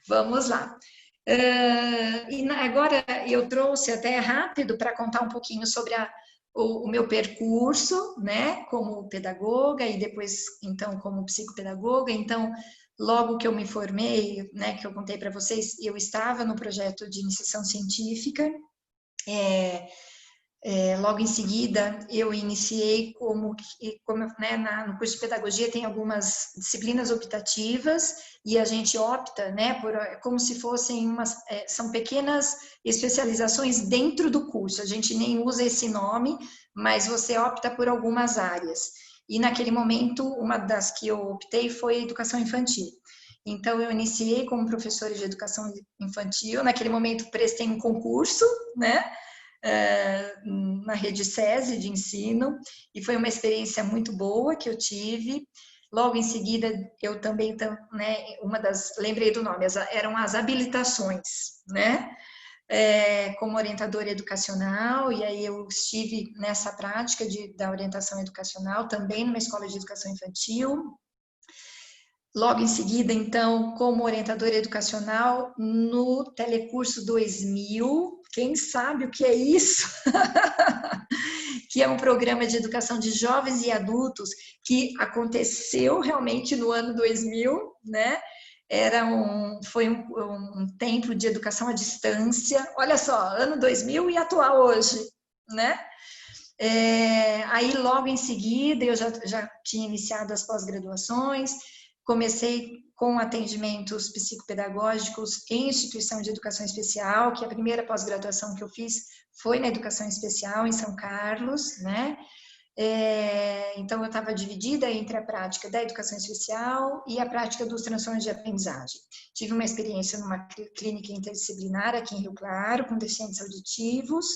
Vamos lá. E agora eu trouxe até rápido para contar um pouquinho sobre o meu percurso, né, como pedagoga e depois, então, como psicopedagoga. Então, logo que eu me formei, né, que eu contei para vocês, eu estava no projeto de iniciação científica. Logo em seguida, eu iniciei né, no curso de pedagogia tem algumas disciplinas optativas e a gente opta, né, como se fossem são pequenas especializações dentro do curso. A gente nem usa esse nome, mas você opta por algumas áreas. E naquele momento, uma das que eu optei foi educação infantil. Então, eu iniciei como professora de educação infantil. Naquele momento, prestei um concurso, né? Na rede SESI de ensino, e foi uma experiência muito boa que eu tive. Logo em seguida, eu também, né, lembrei do nome, eram as habilitações, né, como orientadora educacional, e aí eu estive nessa prática da orientação educacional, também numa escola de educação infantil. Logo em seguida, então, como orientadora educacional no Telecurso 2000, quem sabe o que é isso? Que é um programa de educação de jovens e adultos que aconteceu realmente no ano 2000, né? Foi um tempo de educação à distância. Olha só, ano 2000 e atual hoje, né? Aí, logo em seguida, eu já tinha iniciado as pós-graduações, comecei com atendimentos psicopedagógicos em instituição de educação especial, que a primeira pós-graduação que eu fiz foi na educação especial em São Carlos, né? Então, eu estava dividida entre a prática da educação especial e a prática dos transtornos de aprendizagem. Tive uma experiência numa clínica interdisciplinar aqui em Rio Claro, com deficientes auditivos,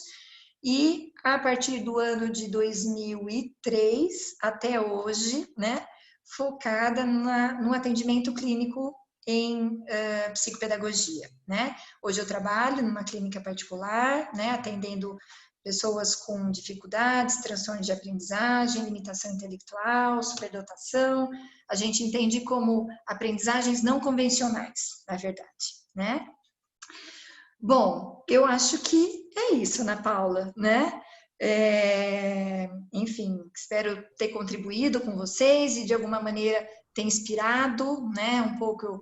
e a partir do ano de 2003 até hoje, né, focada no atendimento clínico em psicopedagogia, né? Hoje eu trabalho numa clínica particular, né, atendendo pessoas com dificuldades, transtornos de aprendizagem, limitação intelectual, superdotação. A gente entende como aprendizagens não convencionais, na verdade, né? Bom, eu acho que é isso, Ana Paula, né? Enfim, espero ter contribuído com vocês e de alguma maneira ter inspirado, né, um pouco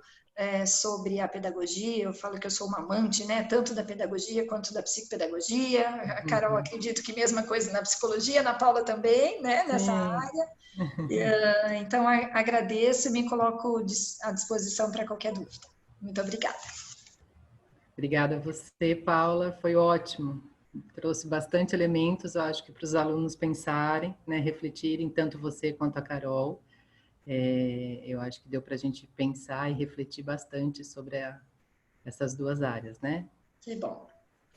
sobre a pedagogia. Eu falo que eu sou uma amante, né, tanto da pedagogia quanto da psicopedagogia. A Carol, acredito que mesma coisa na psicologia, Ana Paula também, né, nessa área. Então, agradeço e me coloco à disposição para qualquer dúvida. Muito obrigada. Obrigada a você, Paula, foi ótimo. Trouxe bastante elementos, eu acho que para os alunos pensarem, né, refletirem, tanto você quanto a Carol. Eu acho que deu para a gente pensar e refletir bastante sobre essas duas áreas, né? Que bom.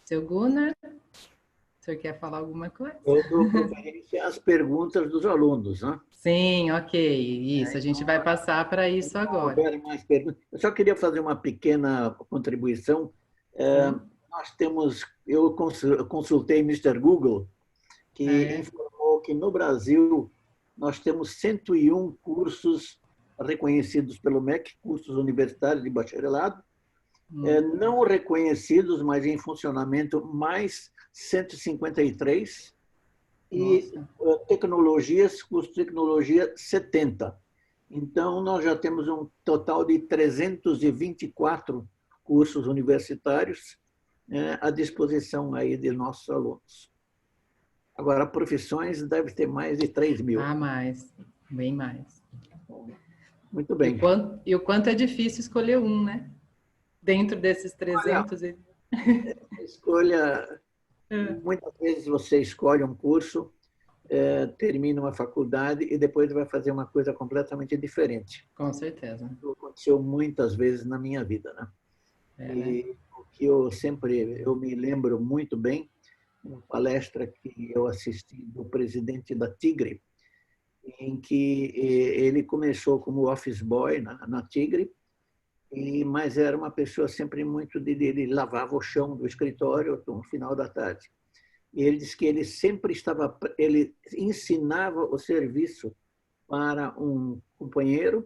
Seu Gunnar, o senhor quer falar alguma coisa? Eu dou preferência às perguntas dos alunos, né? Sim, ok, isso, a gente vai passar para isso agora. Mais perguntas. Eu só queria fazer uma pequena contribuição. Eu consultei Mr. Google, que informou que no Brasil nós temos 101 cursos reconhecidos pelo MEC, cursos universitários de bacharelado, não reconhecidos, mas em funcionamento, mais 153, e tecnologias, curso de tecnologia, 70. Então, nós já temos um total de 324 cursos universitários à disposição aí de nossos alunos. Agora, profissões deve ter mais de 3 mil. Ah, mais, bem mais. Muito bem. E o quanto é difícil escolher um, né? Dentro desses 300. Olha, escolha, muitas vezes você escolhe um curso, termina uma faculdade e depois vai fazer uma coisa completamente diferente. Com certeza. Isso aconteceu muitas vezes na minha vida, né? E o que eu me lembro muito bem, uma palestra que eu assisti do presidente da Tigre, em que ele começou como office boy na Tigre, mas era uma pessoa sempre muito ele lavava o chão do escritório no final da tarde. E ele disse que ele ensinava o serviço para um companheiro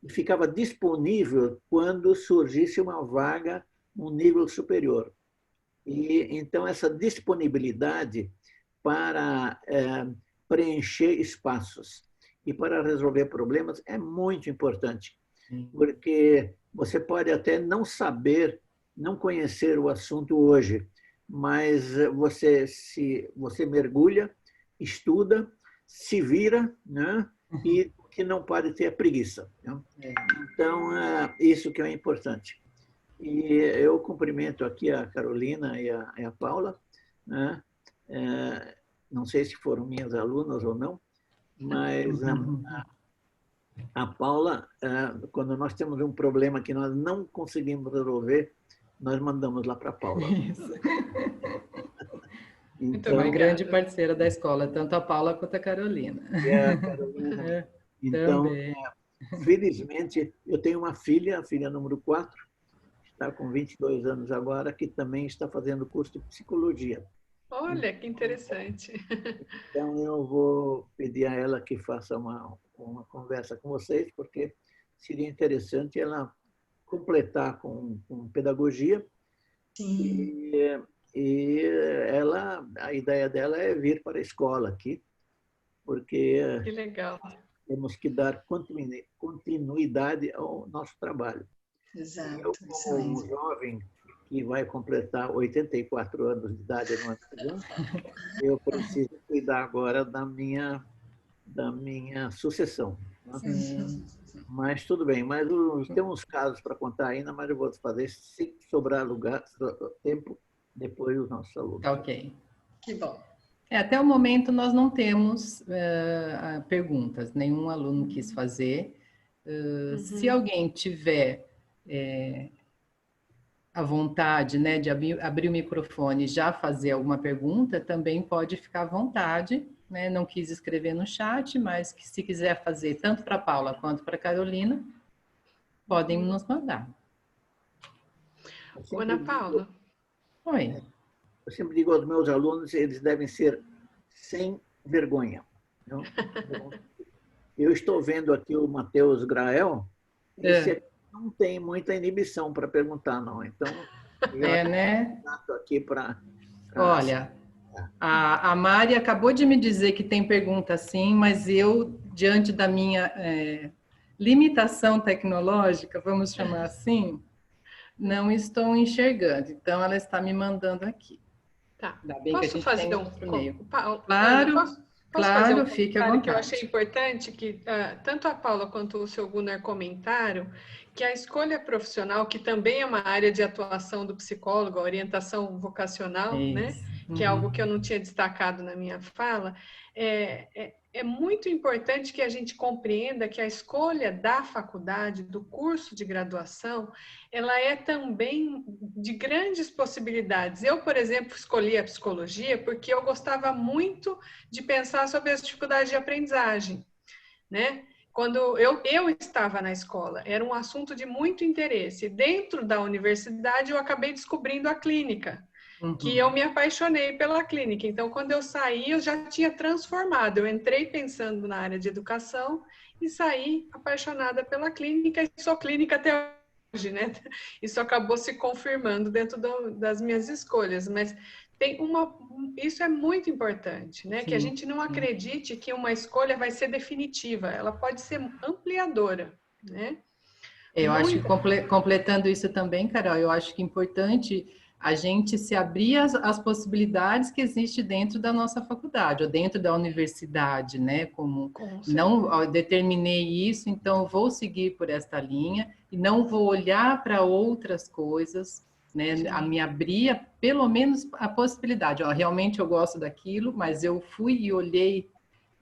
e ficava disponível quando surgisse uma vaga num nível superior. E então essa disponibilidade para preencher espaços e para resolver problemas é muito importante, porque você pode até não saber, não conhecer o assunto hoje, mas você mergulha, estuda, se vira, né? E o que não pode ter é preguiça. Né? Então, isso que é importante. E eu cumprimento aqui a Carolina e a Paula, né? Não sei se foram minhas alunas ou não, mas a Paula, quando nós temos um problema que nós não conseguimos resolver, nós mandamos lá para a Paula. Isso. Então, uma grande parceira da escola, tanto a Paula quanto a Carolina. A Carolina. Então, felizmente, eu tenho uma filha, a filha número 4, está com 22 anos agora, que também está fazendo curso de psicologia. Olha, que interessante. Então, eu vou pedir a ela que faça uma conversa com vocês, porque seria interessante ela completar com pedagogia. Sim. E a ideia dela é vir para a escola aqui, porque que legal. Temos que dar continuidade ao nosso trabalho. Exato, Eu, como um jovem que vai completar 84 anos de idade no ano que vem, eu preciso cuidar agora da minha sucessão. Né? Mas tudo bem, mas tem uns casos para contar ainda, mas eu vou fazer, se sobrar tempo, depois os nossos alunos. Ok. Que bom. Até o momento nós não temos perguntas, nenhum aluno quis fazer. Se alguém tiver a vontade, né, de abrir o microfone e já fazer alguma pergunta, também pode ficar à vontade, né? Não quis escrever no chat, mas que se quiser fazer tanto para a Paula quanto para a Carolina, podem nos mandar. Ana Paula. Oi. Eu sempre digo aos meus alunos, eles devem ser sem vergonha. Não? Eu estou vendo aqui o Matheus Grael, esse aqui não tem muita inibição para perguntar, não. Então, né? Aqui para. Olha, a Mari acabou de me dizer que tem pergunta sim, mas eu, diante da minha limitação tecnológica, vamos chamar assim, não estou enxergando. Então, ela está me mandando aqui. Tá. Ainda bem Posso que a gente fazer tem e-mail. Claro, Posso fazer um fique à vontade. Que eu achei importante, que tanto a Paula quanto o seu Gunnar comentaram, que a escolha profissional, que também é uma área de atuação do psicólogo, a orientação vocacional, né? Que é algo que eu não tinha destacado na minha fala, é muito importante que a gente compreenda que a escolha da faculdade, do curso de graduação, ela é também de grandes possibilidades. Eu, por exemplo, escolhi a psicologia porque eu gostava muito de pensar sobre as dificuldades de aprendizagem, né? Quando eu estava na escola, era um assunto de muito interesse. Dentro da universidade, eu acabei descobrindo a clínica, que eu me apaixonei pela clínica. Então, quando eu saí, eu já tinha transformado. Eu entrei pensando na área de educação e saí apaixonada pela clínica e sou clínica até hoje, né? Isso acabou se confirmando dentro das minhas escolhas, mas isso é muito importante, né? Sim, que a gente não acredite que uma escolha vai ser definitiva, ela pode ser ampliadora, né? Eu acho que completando isso também, Carol, eu acho que é importante a gente se abrir às possibilidades que existem dentro da nossa faculdade, ou dentro da universidade, né? Como não determinei isso, então vou seguir por esta linha e não vou olhar para outras coisas, né? A me abrir pelo menos a possibilidade. Realmente eu gosto daquilo, mas eu fui e olhei,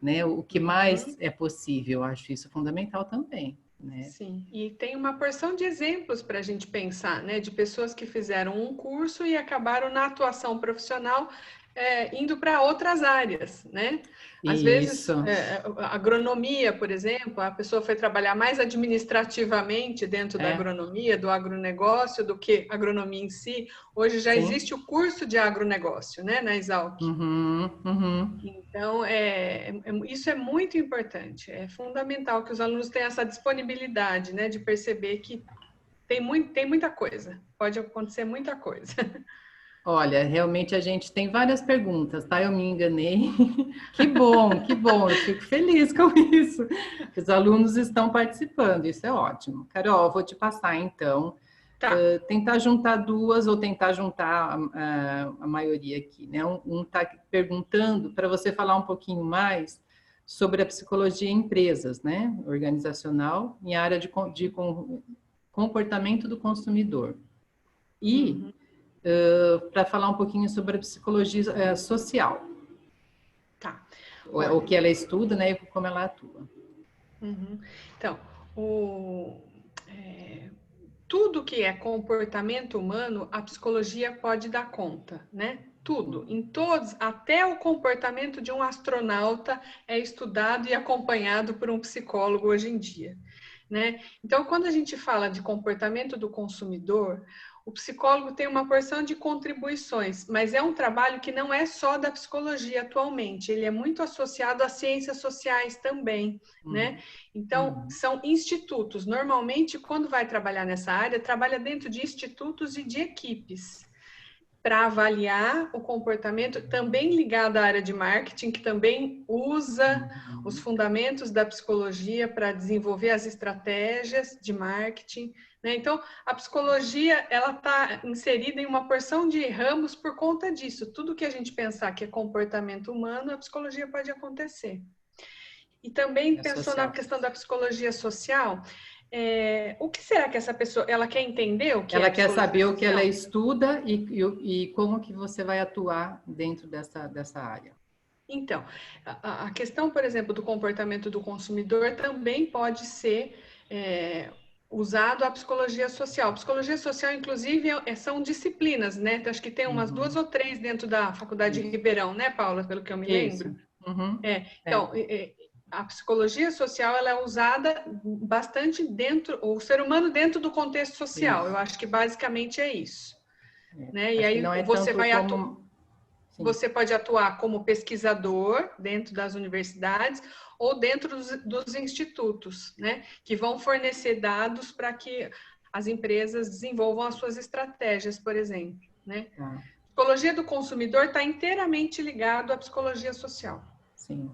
né? O que mais é possível. Eu acho isso fundamental também. Né? Sim, e tem uma porção de exemplos para a gente pensar, né, de pessoas que fizeram um curso e acabaram na atuação profissional indo para outras áreas, né? Às vezes, agronomia, por exemplo, a pessoa foi trabalhar mais administrativamente dentro da agronomia, do agronegócio, do que agronomia em si. Hoje já existe o curso de agronegócio, né, na Exalc. Então, isso é muito importante. É fundamental que os alunos tenham essa disponibilidade, né, de perceber que tem muita coisa, pode acontecer muita coisa. Olha, realmente a gente tem várias perguntas, tá? Eu me enganei. Que bom, eu fico feliz com isso. Os alunos estão participando, isso é ótimo. Carol, vou te passar então. Tentar juntar duas ou tentar juntar a maioria aqui, né? Um está perguntando para você falar um pouquinho mais sobre a psicologia em empresas, né? Organizacional, em área de comportamento do consumidor. E para falar um pouquinho sobre a psicologia social. Tá. O que ela estuda, né, e como ela atua. Então, tudo que é comportamento humano, a psicologia pode dar conta, né? Tudo, em todos, até o comportamento de um astronauta é estudado e acompanhado por um psicólogo hoje em dia, né? Então, quando a gente fala de comportamento do consumidor, o psicólogo tem uma porção de contribuições, mas é um trabalho que não é só da psicologia atualmente, ele é muito associado às ciências sociais também, né? Então, são institutos. Normalmente, quando vai trabalhar nessa área, trabalha dentro de institutos e de equipes. para avaliar o comportamento, também ligado à área de marketing, que também usa os fundamentos da psicologia para desenvolver as estratégias de marketing, né? Então, a psicologia, ela está inserida em uma porção de ramos por conta disso. Tudo que a gente pensar que é comportamento humano, a psicologia pode acontecer. E também pensou na questão da psicologia social. O que será que essa pessoa, ela quer entender o que ela é quer saber social? o que ela estuda e como que você vai atuar dentro dessa área. Então, a questão, por exemplo, do comportamento do consumidor também pode ser usado a psicologia social. A psicologia social, inclusive, são disciplinas, né? Então, acho que tem umas 2 ou 3 dentro da Faculdade de Ribeirão, né, Paula? Pelo que eu me lembro. Então, a psicologia social, ela é usada bastante dentro, o ser humano dentro do contexto social. Eu acho que basicamente é isso. Né? E aí você vai atuar. Você pode atuar como pesquisador dentro das universidades ou dentro dos institutos, né? Que vão fornecer dados para que as empresas desenvolvam as suas estratégias, por exemplo, né? A psicologia do consumidor está inteiramente ligado à psicologia social. Sim.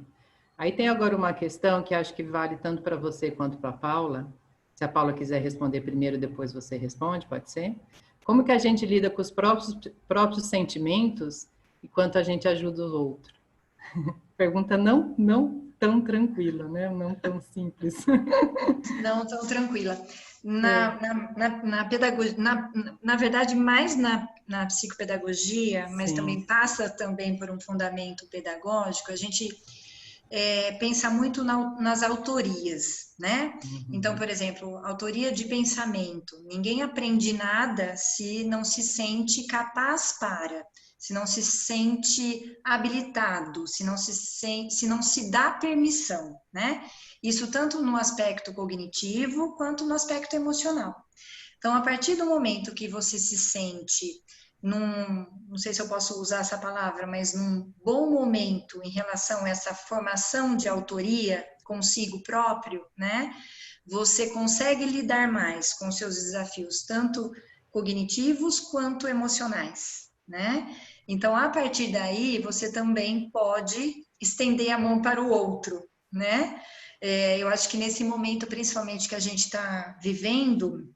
Aí tem agora uma questão que acho que vale tanto para você quanto para a Paula. Se a Paula quiser responder primeiro, depois você responde, pode ser? Como que a gente lida com os próprios sentimentos enquanto a gente ajuda o outro? Pergunta não tão tranquila, né? Não tão simples. Não tão tranquila. Na pedagogia, na verdade, mais na psicopedagogia, mas também passa também por um fundamento pedagógico, a gente pensa muito nas autorias, né? Então, por exemplo, autoria de pensamento. Ninguém aprende nada se não se sente capaz para, se não se sente habilitado, se não se dá permissão, né? Isso tanto no aspecto cognitivo quanto no aspecto emocional. Então, a partir do momento que você se sente não sei se eu posso usar essa palavra, mas num bom momento em relação a essa formação de autoria consigo próprio, né? Você consegue lidar mais com seus desafios, tanto cognitivos quanto emocionais, né? Então, a partir daí, você também pode estender a mão para o outro, né? Eu acho que nesse momento, principalmente que a gente está vivendo,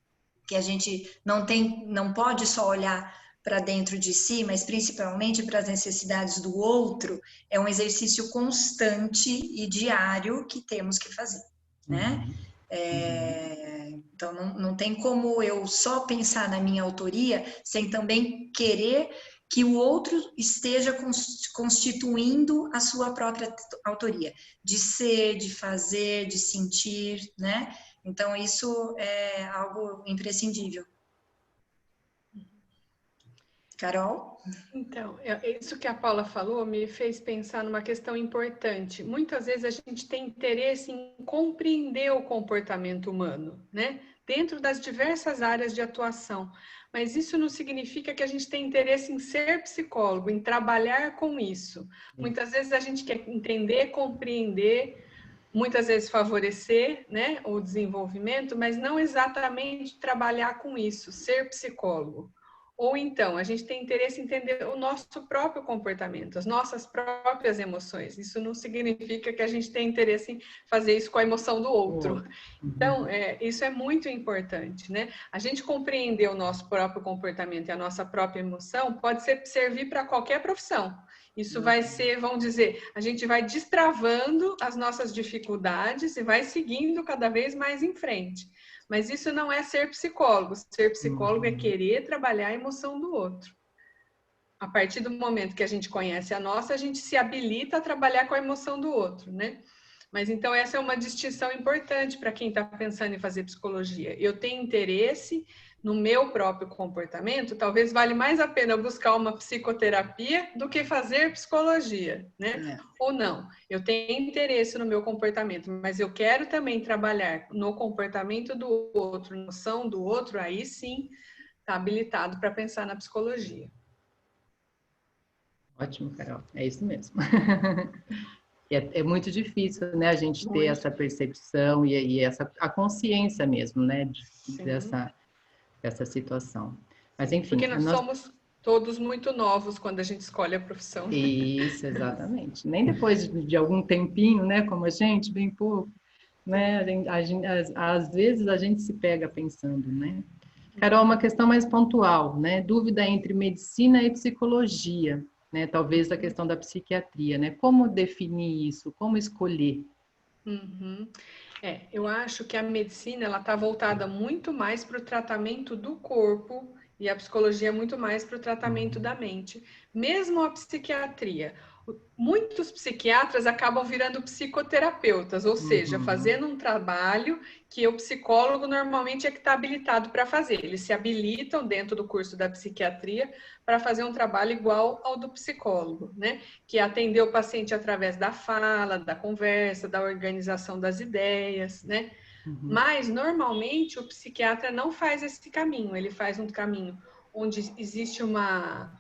que a gente não pode só olhar para dentro de si, mas principalmente para as necessidades do outro, é um exercício constante e diário que temos que fazer, né? Então, não tem como eu só pensar na minha autoria sem também querer que o outro esteja constituindo a sua própria autoria, de ser, de fazer, de sentir, né? Então, isso é algo imprescindível. Carol? Então, isso que a Paula falou me fez pensar numa questão importante. Muitas vezes a gente tem interesse em compreender o comportamento humano, né? Dentro das diversas áreas de atuação. Mas isso não significa que a gente tem interesse em ser psicólogo, em trabalhar com isso. Muitas vezes a gente quer entender, compreender, muitas vezes favorecer, né, o desenvolvimento, mas não exatamente trabalhar com isso, ser psicólogo. Ou então, a gente tem interesse em entender o nosso próprio comportamento, as nossas próprias emoções. Isso não significa que a gente tem interesse em fazer isso com a emoção do outro. Então, isso é muito importante, né? A gente compreender o nosso próprio comportamento e a nossa própria emoção pode servir para qualquer profissão. Isso vai ser, vamos dizer, a gente vai destravando as nossas dificuldades e vai seguindo cada vez mais em frente. Mas isso não é ser psicólogo. Ser psicólogo é querer trabalhar a emoção do outro. A partir do momento que a gente conhece a nossa, a gente se habilita a trabalhar com a emoção do outro, né? Mas então essa é uma distinção importante para quem está pensando em fazer psicologia. Eu tenho interesse no meu próprio comportamento, talvez vale mais a pena buscar uma psicoterapia do que fazer psicologia, né? Ou não, eu tenho interesse no meu comportamento, mas eu quero também trabalhar no comportamento do outro, noção do outro, aí sim está habilitado para pensar na psicologia. Ótimo, Carol, é isso mesmo. É muito difícil, né, a gente ter essa percepção e a consciência mesmo, né, dessa situação. Mas enfim, porque nós somos Todos muito novos quando a gente escolhe a profissão. Isso, exatamente. Nem depois de algum tempinho, né, como a gente, bem pouco, né, às vezes a gente se pega pensando, né. Carol, uma questão mais pontual, né, dúvida entre medicina e psicologia, né, talvez a questão da psiquiatria, né, como definir isso, como escolher? Uhum. Eu acho que a medicina ela está voltada muito mais para o tratamento do corpo e a psicologia muito mais para o tratamento da mente. Mesmo a psiquiatria, muitos psiquiatras acabam virando psicoterapeutas, ou seja, fazendo um trabalho que o psicólogo normalmente é que está habilitado para fazer. Eles se habilitam dentro do curso da psiquiatria para fazer um trabalho igual ao do psicólogo, né? Que é atender o paciente através da fala, da conversa, da organização das ideias, né? Mas, normalmente, o psiquiatra não faz esse caminho. Ele faz um caminho onde existe uma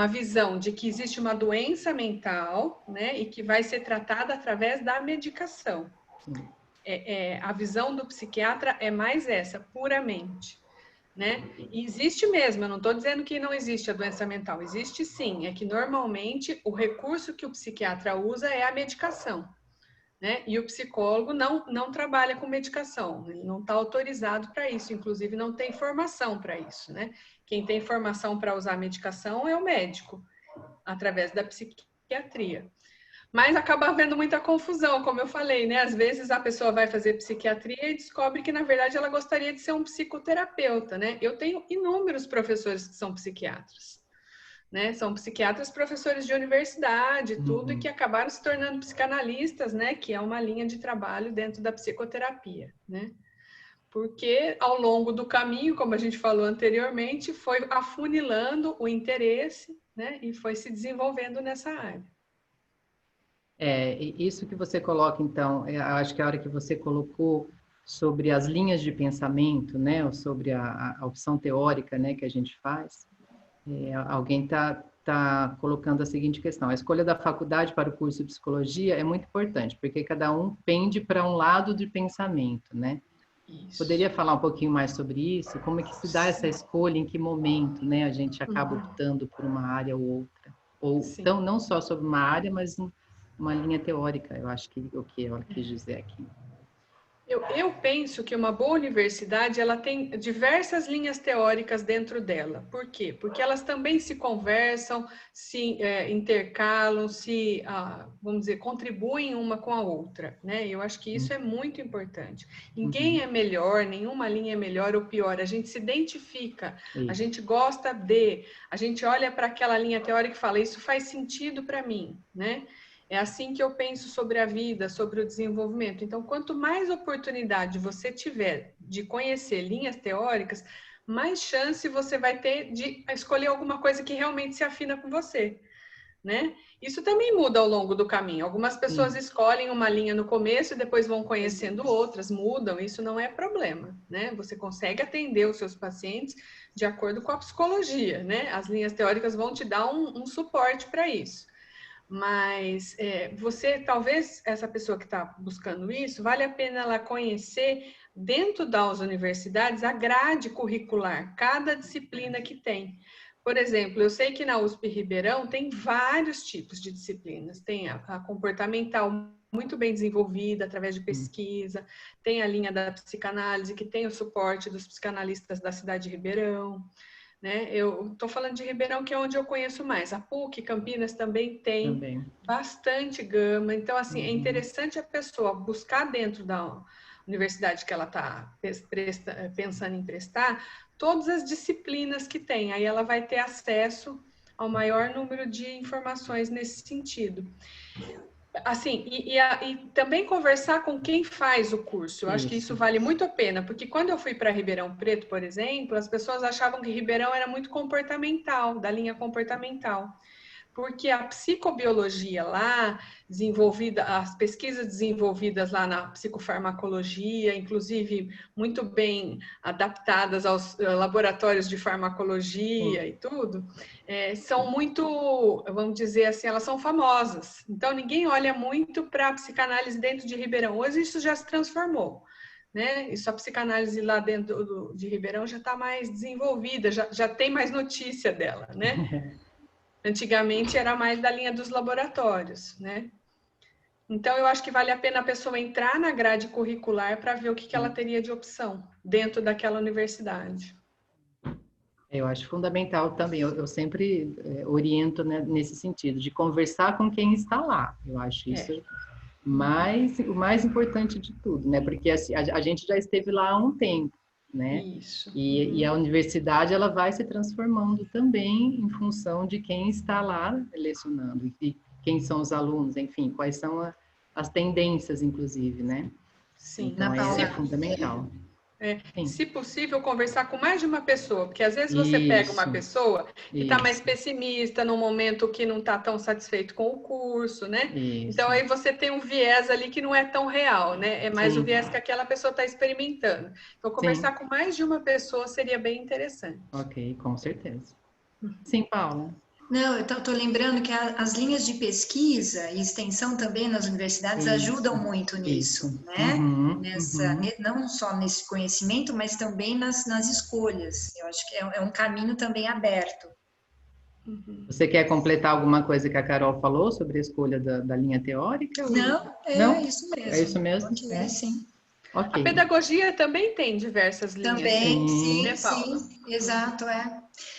visão de que existe uma doença mental, né? E que vai ser tratada através da medicação. A visão do psiquiatra é mais essa, puramente. Né? E existe mesmo, eu não estou dizendo que não existe a doença mental, existe sim, é que normalmente o recurso que o psiquiatra usa é a medicação, né? E o psicólogo não trabalha com medicação, ele não está autorizado para isso, inclusive não tem formação para isso, né? Quem tem formação para usar medicação é o médico, através da psiquiatria. Mas acaba havendo muita confusão, como eu falei, né? Às vezes a pessoa vai fazer psiquiatria e descobre que, na verdade, ela gostaria de ser um psicoterapeuta, né? Eu tenho inúmeros professores que são psiquiatras, né? São psiquiatras professores de universidade, tudo, e que acabaram se tornando psicanalistas, né? Que é uma linha de trabalho dentro da psicoterapia, né? Porque ao longo do caminho, como a gente falou anteriormente, foi afunilando o interesse, né? E foi se desenvolvendo nessa área. Isso que você coloca, então, acho que a hora que você colocou sobre as linhas de pensamento, né, ou sobre a opção teórica, né, que a gente faz, alguém está colocando a seguinte questão: a escolha da faculdade para o curso de psicologia é muito importante, porque cada um pende para um lado de pensamento, né? Isso. Poderia falar um pouquinho mais sobre isso? Como é que se dá essa escolha, em que momento, né, a gente acaba optando por uma área ou outra? Ou, então, não só sobre uma área, mas uma linha teórica, eu acho que o que ela quis dizer aqui. Eu penso que uma boa universidade ela tem diversas linhas teóricas dentro dela. Por quê? Porque elas também se conversam, se intercalam, vamos dizer, contribuem uma com a outra, né? Eu acho que isso é muito importante. Ninguém é melhor, nenhuma linha é melhor ou pior. A gente se identifica, a gente gosta a gente olha para aquela linha teórica e fala, isso faz sentido para mim, né? É assim que eu penso sobre a vida, sobre o desenvolvimento. Então, quanto mais oportunidade você tiver de conhecer linhas teóricas, mais chance você vai ter de escolher alguma coisa que realmente se afina com você, né? Isso também muda ao longo do caminho. Algumas pessoas escolhem uma linha no começo e depois vão conhecendo outras, mudam, isso não é problema, né? Você consegue atender os seus pacientes de acordo com a psicologia, né? As linhas teóricas vão te dar um suporte para isso. Mas você, talvez, essa pessoa que está buscando isso, vale a pena ela conhecer, dentro das universidades, a grade curricular, cada disciplina que tem. Por exemplo, eu sei que na USP Ribeirão tem vários tipos de disciplinas. Tem a comportamental muito bem desenvolvida através de pesquisa, tem a linha da psicanálise, que tem o suporte dos psicanalistas da cidade de Ribeirão. Né? Eu estou falando de Ribeirão, que é onde eu conheço mais. A PUC, Campinas, também tem bastante gama. Então, assim, é interessante a pessoa buscar dentro da universidade que ela está pensando em prestar todas as disciplinas que tem. Aí ela vai ter acesso ao maior número de informações nesse sentido. Assim, e também conversar com quem faz o curso. Eu acho que isso vale muito a pena, porque quando eu fui para Ribeirão Preto, por exemplo, as pessoas achavam que Ribeirão era muito comportamental, da linha comportamental. Porque a psicobiologia lá, as pesquisas desenvolvidas lá na psicofarmacologia, inclusive muito bem adaptadas aos laboratórios de farmacologia e tudo, são muito, vamos dizer assim, elas são famosas. Então, ninguém olha muito para a psicanálise dentro de Ribeirão. Hoje isso já se transformou, né? Isso, a psicanálise lá dentro de Ribeirão já está mais desenvolvida, já tem mais notícia dela, né? Antigamente era mais da linha dos laboratórios, né? Então, eu acho que vale a pena a pessoa entrar na grade curricular para ver o que ela teria de opção dentro daquela universidade. Eu acho fundamental também, eu sempre oriento, né, nesse sentido, de conversar com quem está lá. Eu acho isso o mais importante de tudo, né? Porque assim, a gente já esteve lá há um tempo, né? Isso. E a universidade, ela vai se transformando também em função de quem está lá lecionando, e quem são os alunos, enfim, quais são as tendências, inclusive, né? Sim. Então, é fundamental. Se possível, conversar com mais de uma pessoa, porque às vezes você pega uma pessoa que está mais pessimista, num momento que não está tão satisfeito com o curso, né? Isso. Então, aí você tem um viés ali que não é tão real, né? É mais o viés que aquela pessoa está experimentando. Então, conversar com mais de uma pessoa seria bem interessante. Ok, com certeza. Sim, Paula? Não, eu estou lembrando que as linhas de pesquisa e extensão também nas universidades ajudam muito nisso, né? Não só nesse conhecimento, mas também nas escolhas. Eu acho que é um caminho também aberto. Você quer completar alguma coisa que a Carol falou sobre a escolha da linha teórica? Não, isso mesmo. É isso mesmo? Sim. Okay. A pedagogia também tem diversas linhas. Também, sim, exato,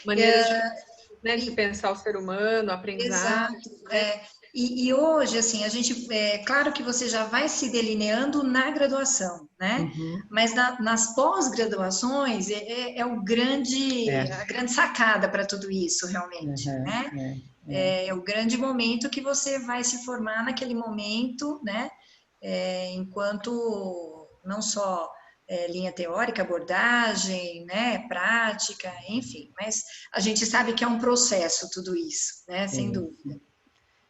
Maneiras de pensar o ser humano, aprendizagem. Exato, E hoje, assim, a gente, claro que você já vai se delineando na graduação, né? Mas nas pós-graduações a grande sacada para tudo isso, realmente, né? É o grande momento que você vai se formar naquele momento, né? Enquanto não só linha teórica, abordagem, né, prática, enfim, mas a gente sabe que é um processo tudo isso, né, sem dúvida.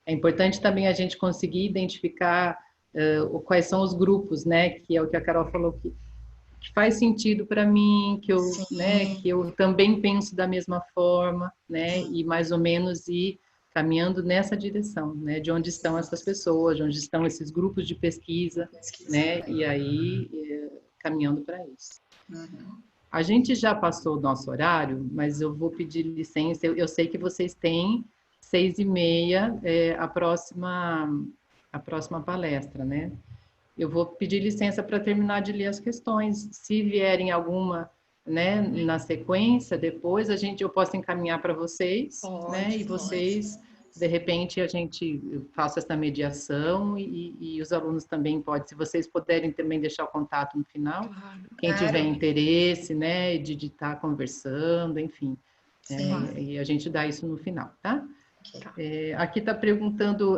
É importante também a gente conseguir identificar quais são os grupos, né, que é o que a Carol falou, que faz sentido para mim, que eu também penso da mesma forma, né, e mais ou menos ir caminhando nessa direção, né, de onde estão essas pessoas, de onde estão esses grupos de pesquisa, né, e aí caminhando para isso. A gente já passou o nosso horário, mas eu vou pedir licença, eu sei que vocês têm 6h30 a próxima palestra, né? Eu vou pedir licença para terminar de ler as questões. Se vierem alguma, né, na sequência, depois eu posso encaminhar para vocês, né? E vocês, de repente, a gente faça essa mediação e os alunos também podem, se vocês puderem também deixar o contato no final, quem tiver interesse, né, de estar conversando, enfim, e a gente dá isso no final, tá? Aqui está perguntando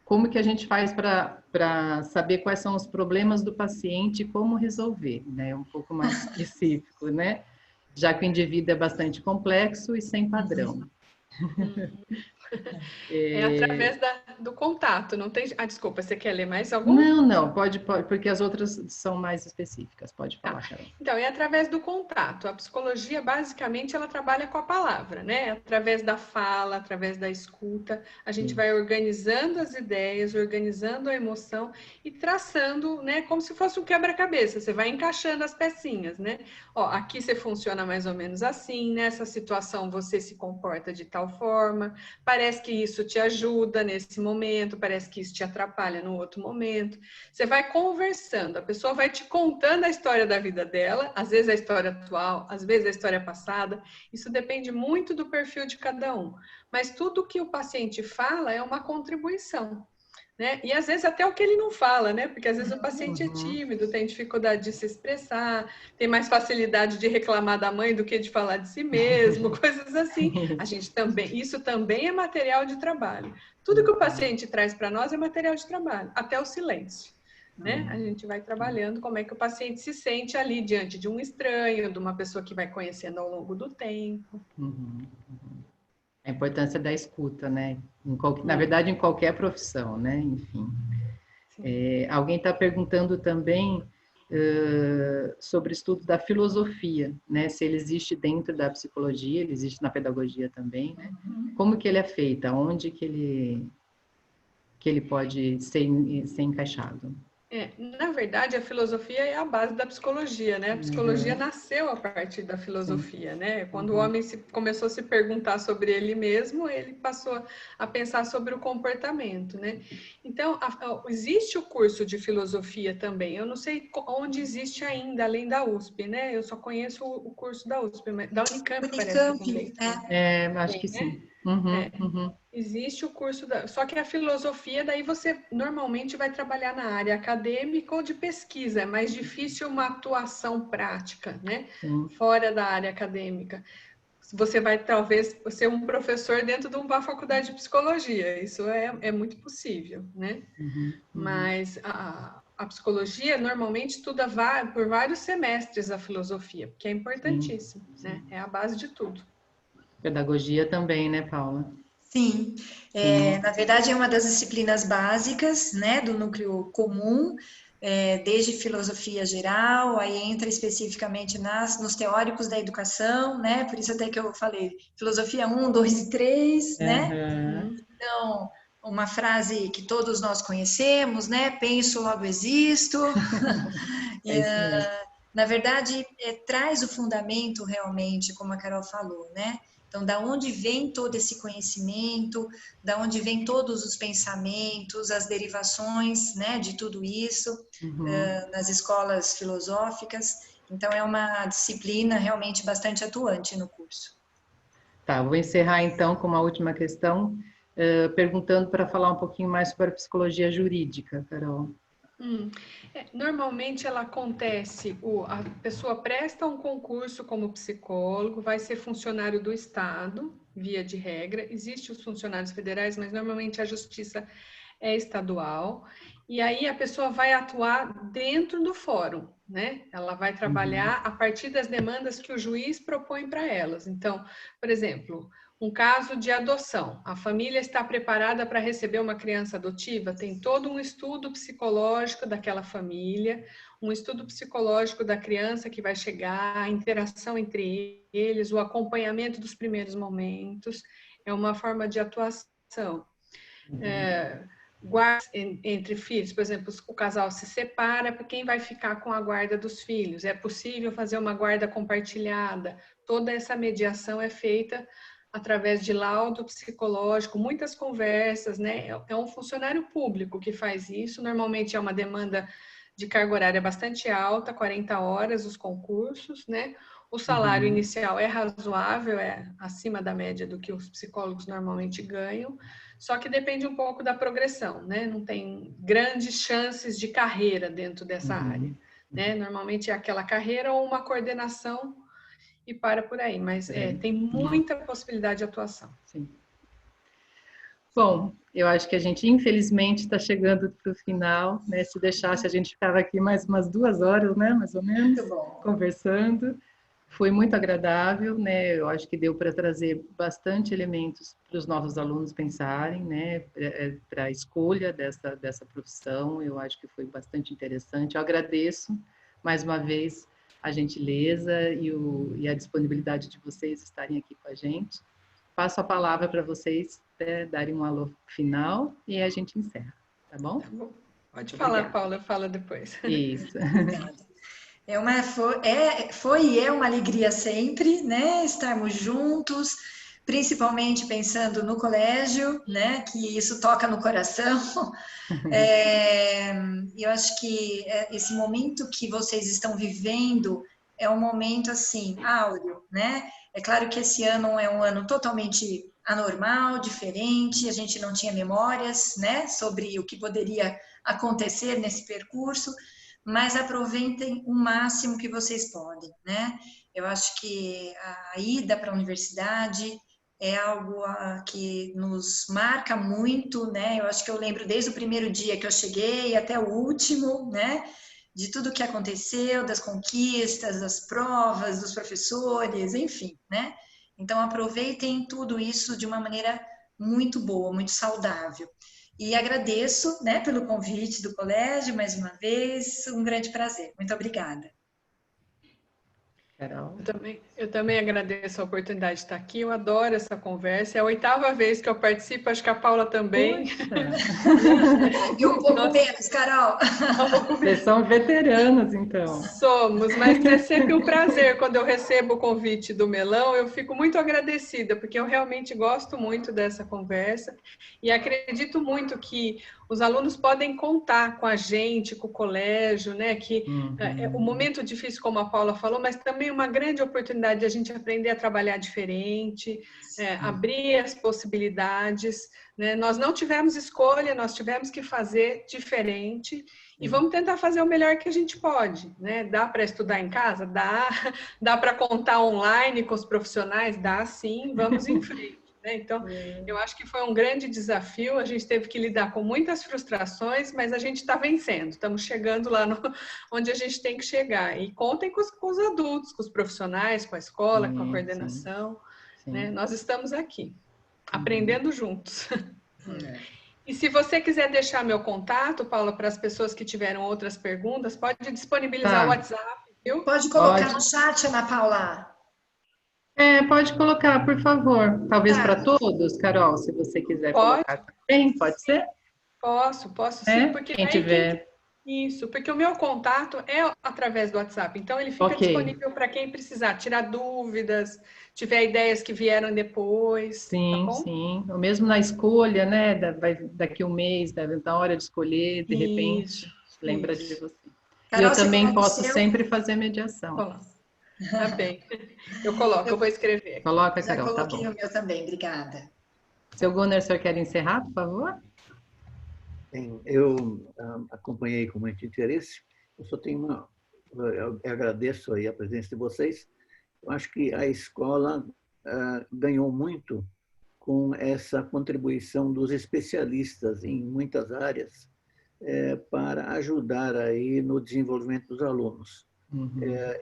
como que a gente faz para saber quais são os problemas do paciente e como resolver, né? Um pouco mais específico, né? Já que o indivíduo é bastante complexo e sem padrão. Através do contato, não tem... desculpa, você quer ler mais algum? Não, pode, porque as outras são mais específicas, pode falar, Carol. Então, é através do contato. A psicologia, basicamente, ela trabalha com a palavra, né? Através da fala, através da escuta, a gente vai organizando as ideias, organizando a emoção e traçando, né? Como se fosse um quebra-cabeça, você vai encaixando as pecinhas, né? Aqui você funciona mais ou menos assim, nessa situação você se comporta de tal forma, parece que isso te ajuda nesse momento, parece que isso te atrapalha no outro momento. Você vai conversando, a pessoa vai te contando a história da vida dela, às vezes a história atual, às vezes a história passada. Isso depende muito do perfil de cada um. Mas tudo que o paciente fala é uma contribuição, né? E às vezes até o que ele não fala, né? Porque às vezes o paciente é tímido, tem dificuldade de se expressar, tem mais facilidade de reclamar da mãe do que de falar de si mesmo, coisas assim. Isso também é material de trabalho. Tudo que o paciente traz para nós é material de trabalho, até o silêncio, né? A gente vai trabalhando como é que o paciente se sente ali diante de um estranho, de uma pessoa que vai conhecendo ao longo do tempo. A importância da escuta, né? Na verdade, em qualquer profissão, né? Enfim. Alguém está perguntando também sobre o estudo da filosofia, né? Se ele existe dentro da psicologia, ele existe na pedagogia também, né? Como que ele é feito? Onde que ele pode ser encaixado? Na verdade, a filosofia é a base da psicologia, né? A psicologia nasceu a partir da filosofia, né? Quando o homem começou a se perguntar sobre ele mesmo, ele passou a pensar sobre o comportamento, né? Então, existe o curso de filosofia também. Eu não sei onde existe ainda, além da USP, né? Eu só conheço o curso da USP, mas da Unicamp parece que também. Acho que sim. Existe o curso só que a filosofia, daí você normalmente vai trabalhar na área acadêmica ou de pesquisa, é mais difícil uma atuação prática, né? Fora da área acadêmica. Você vai talvez ser um professor dentro de uma faculdade de psicologia, isso é muito possível, né? Mas a psicologia normalmente estuda por vários semestres a filosofia, porque é importantíssimo, né? É a base de tudo. Pedagogia também, né, Paula? Sim, na verdade é uma das disciplinas básicas, né, do núcleo comum, desde filosofia geral, aí entra especificamente nos teóricos da educação, né, por isso até que eu falei filosofia 1, 2 e 3, né, então uma frase que todos nós conhecemos, né, penso, logo existo, na verdade traz o fundamento realmente, como a Carol falou, né. Então, da onde vem todo esse conhecimento, da onde vem todos os pensamentos, as derivações, né, de tudo isso, nas escolas filosóficas. Então, é uma disciplina realmente bastante atuante no curso. Tá, vou encerrar então com uma última questão, perguntando para falar um pouquinho mais sobre a psicologia jurídica, Carol. Normalmente ela acontece, a pessoa presta um concurso como psicólogo, vai ser funcionário do Estado, via de regra, existem os funcionários federais, mas normalmente a justiça é estadual, e aí a pessoa vai atuar dentro do fórum, né? Ela vai trabalhar a partir das demandas que o juiz propõe para elas. Então, por exemplo, um caso de adoção. A família está preparada para receber uma criança adotiva? Tem todo um estudo psicológico daquela família, um estudo psicológico da criança que vai chegar, a interação entre eles, o acompanhamento dos primeiros momentos. É uma forma de atuação. Guarda entre filhos, por exemplo, o casal se separa, quem vai ficar com a guarda dos filhos? É possível fazer uma guarda compartilhada? Toda essa mediação é feita através de laudo psicológico, muitas conversas, né? É um funcionário público que faz isso, normalmente é uma demanda de carga horária bastante alta, 40 horas os concursos, né? O salário inicial é razoável, é acima da média do que os psicólogos normalmente ganham, só que depende um pouco da progressão, né? Não tem grandes chances de carreira dentro dessa área, né? Normalmente é aquela carreira ou uma coordenação e para por aí, mas tem muita possibilidade de atuação. Sim. Bom, eu acho que a gente, infelizmente, está chegando para o final, né? Se deixasse, a gente ficava aqui mais umas 2 horas, né? Mais ou menos, conversando. Foi muito agradável, né? Eu acho que deu para trazer bastante elementos para os nossos alunos pensarem, né? Para a escolha dessa profissão, eu acho que foi bastante interessante. Eu agradeço, mais uma vez, a gentileza e a disponibilidade de vocês estarem aqui com a gente. Passo a palavra para vocês darem um alô final e a gente encerra, tá bom? Tá bom. Pode falar, Paula, eu falo depois. Isso. Foi e é uma alegria sempre, né? Estarmos juntos, principalmente pensando no colégio, né? Que isso toca no coração. Eu acho que esse momento que vocês estão vivendo é um momento assim áureo, né? É claro que esse ano é um ano totalmente anormal, diferente. A gente não tinha memórias, né? Sobre o que poderia acontecer nesse percurso. Mas aproveitem o máximo que vocês podem, né? Eu acho que a ida para a universidade é algo que nos marca muito, né? Eu acho que eu lembro desde o primeiro dia que eu cheguei até o último, né? De tudo que aconteceu, das conquistas, das provas, dos professores, enfim, né? Então aproveitem tudo isso de uma maneira muito boa, muito saudável. E agradeço, né, pelo convite do colégio, mais uma vez, um grande prazer. Muito obrigada. Carol. Eu também agradeço a oportunidade de estar aqui, eu adoro essa conversa, é a 8ª vez que eu participo, acho que a Paula também. E um pouco menos, Carol. Vocês são veteranos, então. Somos, mas é sempre um prazer quando eu recebo o convite do Melão, eu fico muito agradecida, porque eu realmente gosto muito dessa conversa e acredito muito que os alunos podem contar com a gente, com o colégio, né? Que é um momento difícil, como a Paula falou, mas também uma grande oportunidade de a gente aprender a trabalhar diferente, abrir as possibilidades, né? Nós não tivemos escolha, nós tivemos que fazer diferente e vamos tentar fazer o melhor que a gente pode, né? Dá para estudar em casa? Dá para contar online com os profissionais? Dá sim, vamos em frente. Então, eu acho que foi um grande desafio, a gente teve que lidar com muitas frustrações, mas a gente está vencendo, estamos chegando lá onde a gente tem que chegar. E contem com os adultos, com os profissionais, com a escola, com a coordenação. Sim. Né? Nós estamos aqui, aprendendo juntos. E se você quiser deixar meu contato, Paula, para as pessoas que tiveram outras perguntas, pode disponibilizar o WhatsApp, viu? Pode colocar no chat, Ana Paula. Pode colocar, por favor. Talvez para todos, Carol, se você quiser colocar também, pode ser? Posso sim, porque quem tiver. Isso, porque o meu contato é através do WhatsApp, então ele fica disponível para quem precisar, tirar dúvidas, tiver ideias que vieram depois. Sim, tá bom? sim. Ou mesmo na escolha, né? Daqui um mês, na hora de escolher, de repente, lembra de você. Carol, e eu também posso sempre fazer mediação. Tá bem. Eu vou escrever. Coloca, Carol, tá bom. Eu coloquei o meu também, obrigada. Seu Gunnar, o senhor quer encerrar, por favor? Sim, eu acompanhei com muito interesse. Eu só tenho eu agradeço aí a presença de vocês. Eu acho que a escola ganhou muito com essa contribuição dos especialistas em muitas áreas para ajudar aí no desenvolvimento dos alunos.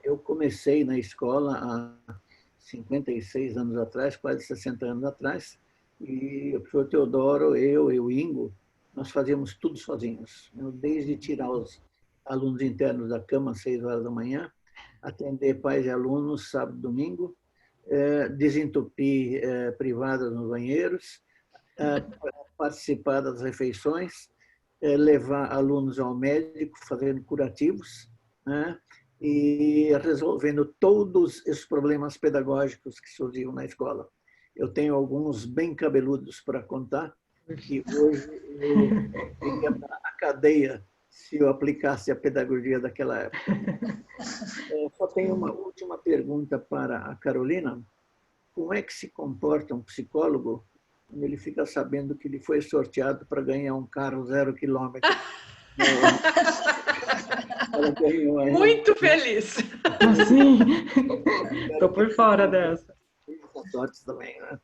Eu comecei na escola há 56 anos atrás, quase 60 anos atrás, e o professor Teodoro, eu e o Ingo, nós fazíamos tudo sozinhos, desde tirar os alunos internos da cama às 6 horas da manhã, atender pais e alunos sábado e domingo, desentupir privadas nos banheiros, participar das refeições, levar alunos ao médico, fazendo curativos, né? E resolvendo todos os problemas pedagógicos que surgiam na escola. Eu tenho alguns bem cabeludos para contar, que hoje eu iria para a cadeia se eu aplicasse a pedagogia daquela época. Só tenho uma última pergunta para a Carolina. Como é que se comporta um psicólogo quando ele fica sabendo que ele foi sorteado para ganhar um carro 0 quilômetro? Muito feliz. Sim, estou por fora dessa. Com sorte também, né?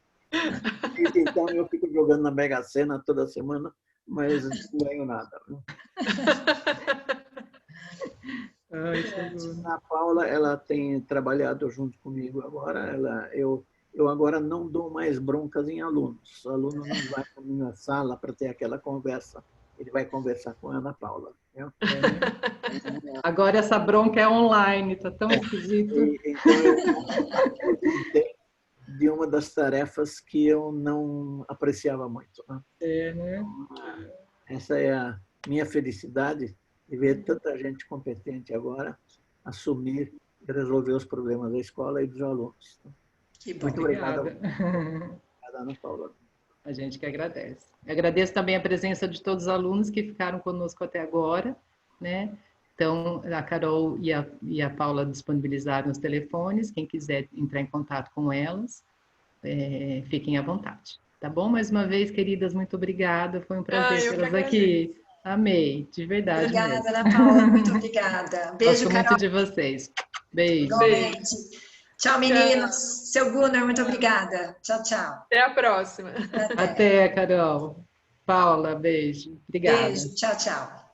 Então eu fico jogando na Mega Sena toda semana, mas não ganho nada. A Paula, ela tem trabalhado junto comigo agora. Eu agora não dou mais broncas em alunos. O aluno não vai para a minha sala para ter aquela conversa. Ele vai conversar com a Ana Paula. Agora essa bronca é online, está tão esquisito. Então, eu de uma das tarefas que eu não apreciava muito. Né? Essa é a minha felicidade de ver tanta gente competente agora assumir e resolver os problemas da escola e dos alunos. Muito obrigado. Obrigada, Ana Paula. A gente que agradece. Agradeço também a presença de todos os alunos que ficaram conosco até agora, né? Então, a Carol e a Paula disponibilizaram os telefones. Quem quiser entrar em contato com elas, fiquem à vontade. Tá bom? Mais uma vez, queridas, muito obrigada. Foi um prazer tê-las aqui. Amei, de verdade. Obrigada, mesmo. Ana Paula. Muito obrigada. Beijo, Gosto Carol. muito de vocês. Beijo. Igualmente. Tchau, meninos. Seu Gunnar, muito obrigada. Tchau, tchau. Até a próxima. Até, Carol. Paula, beijo. Obrigada. Beijo. Tchau, tchau.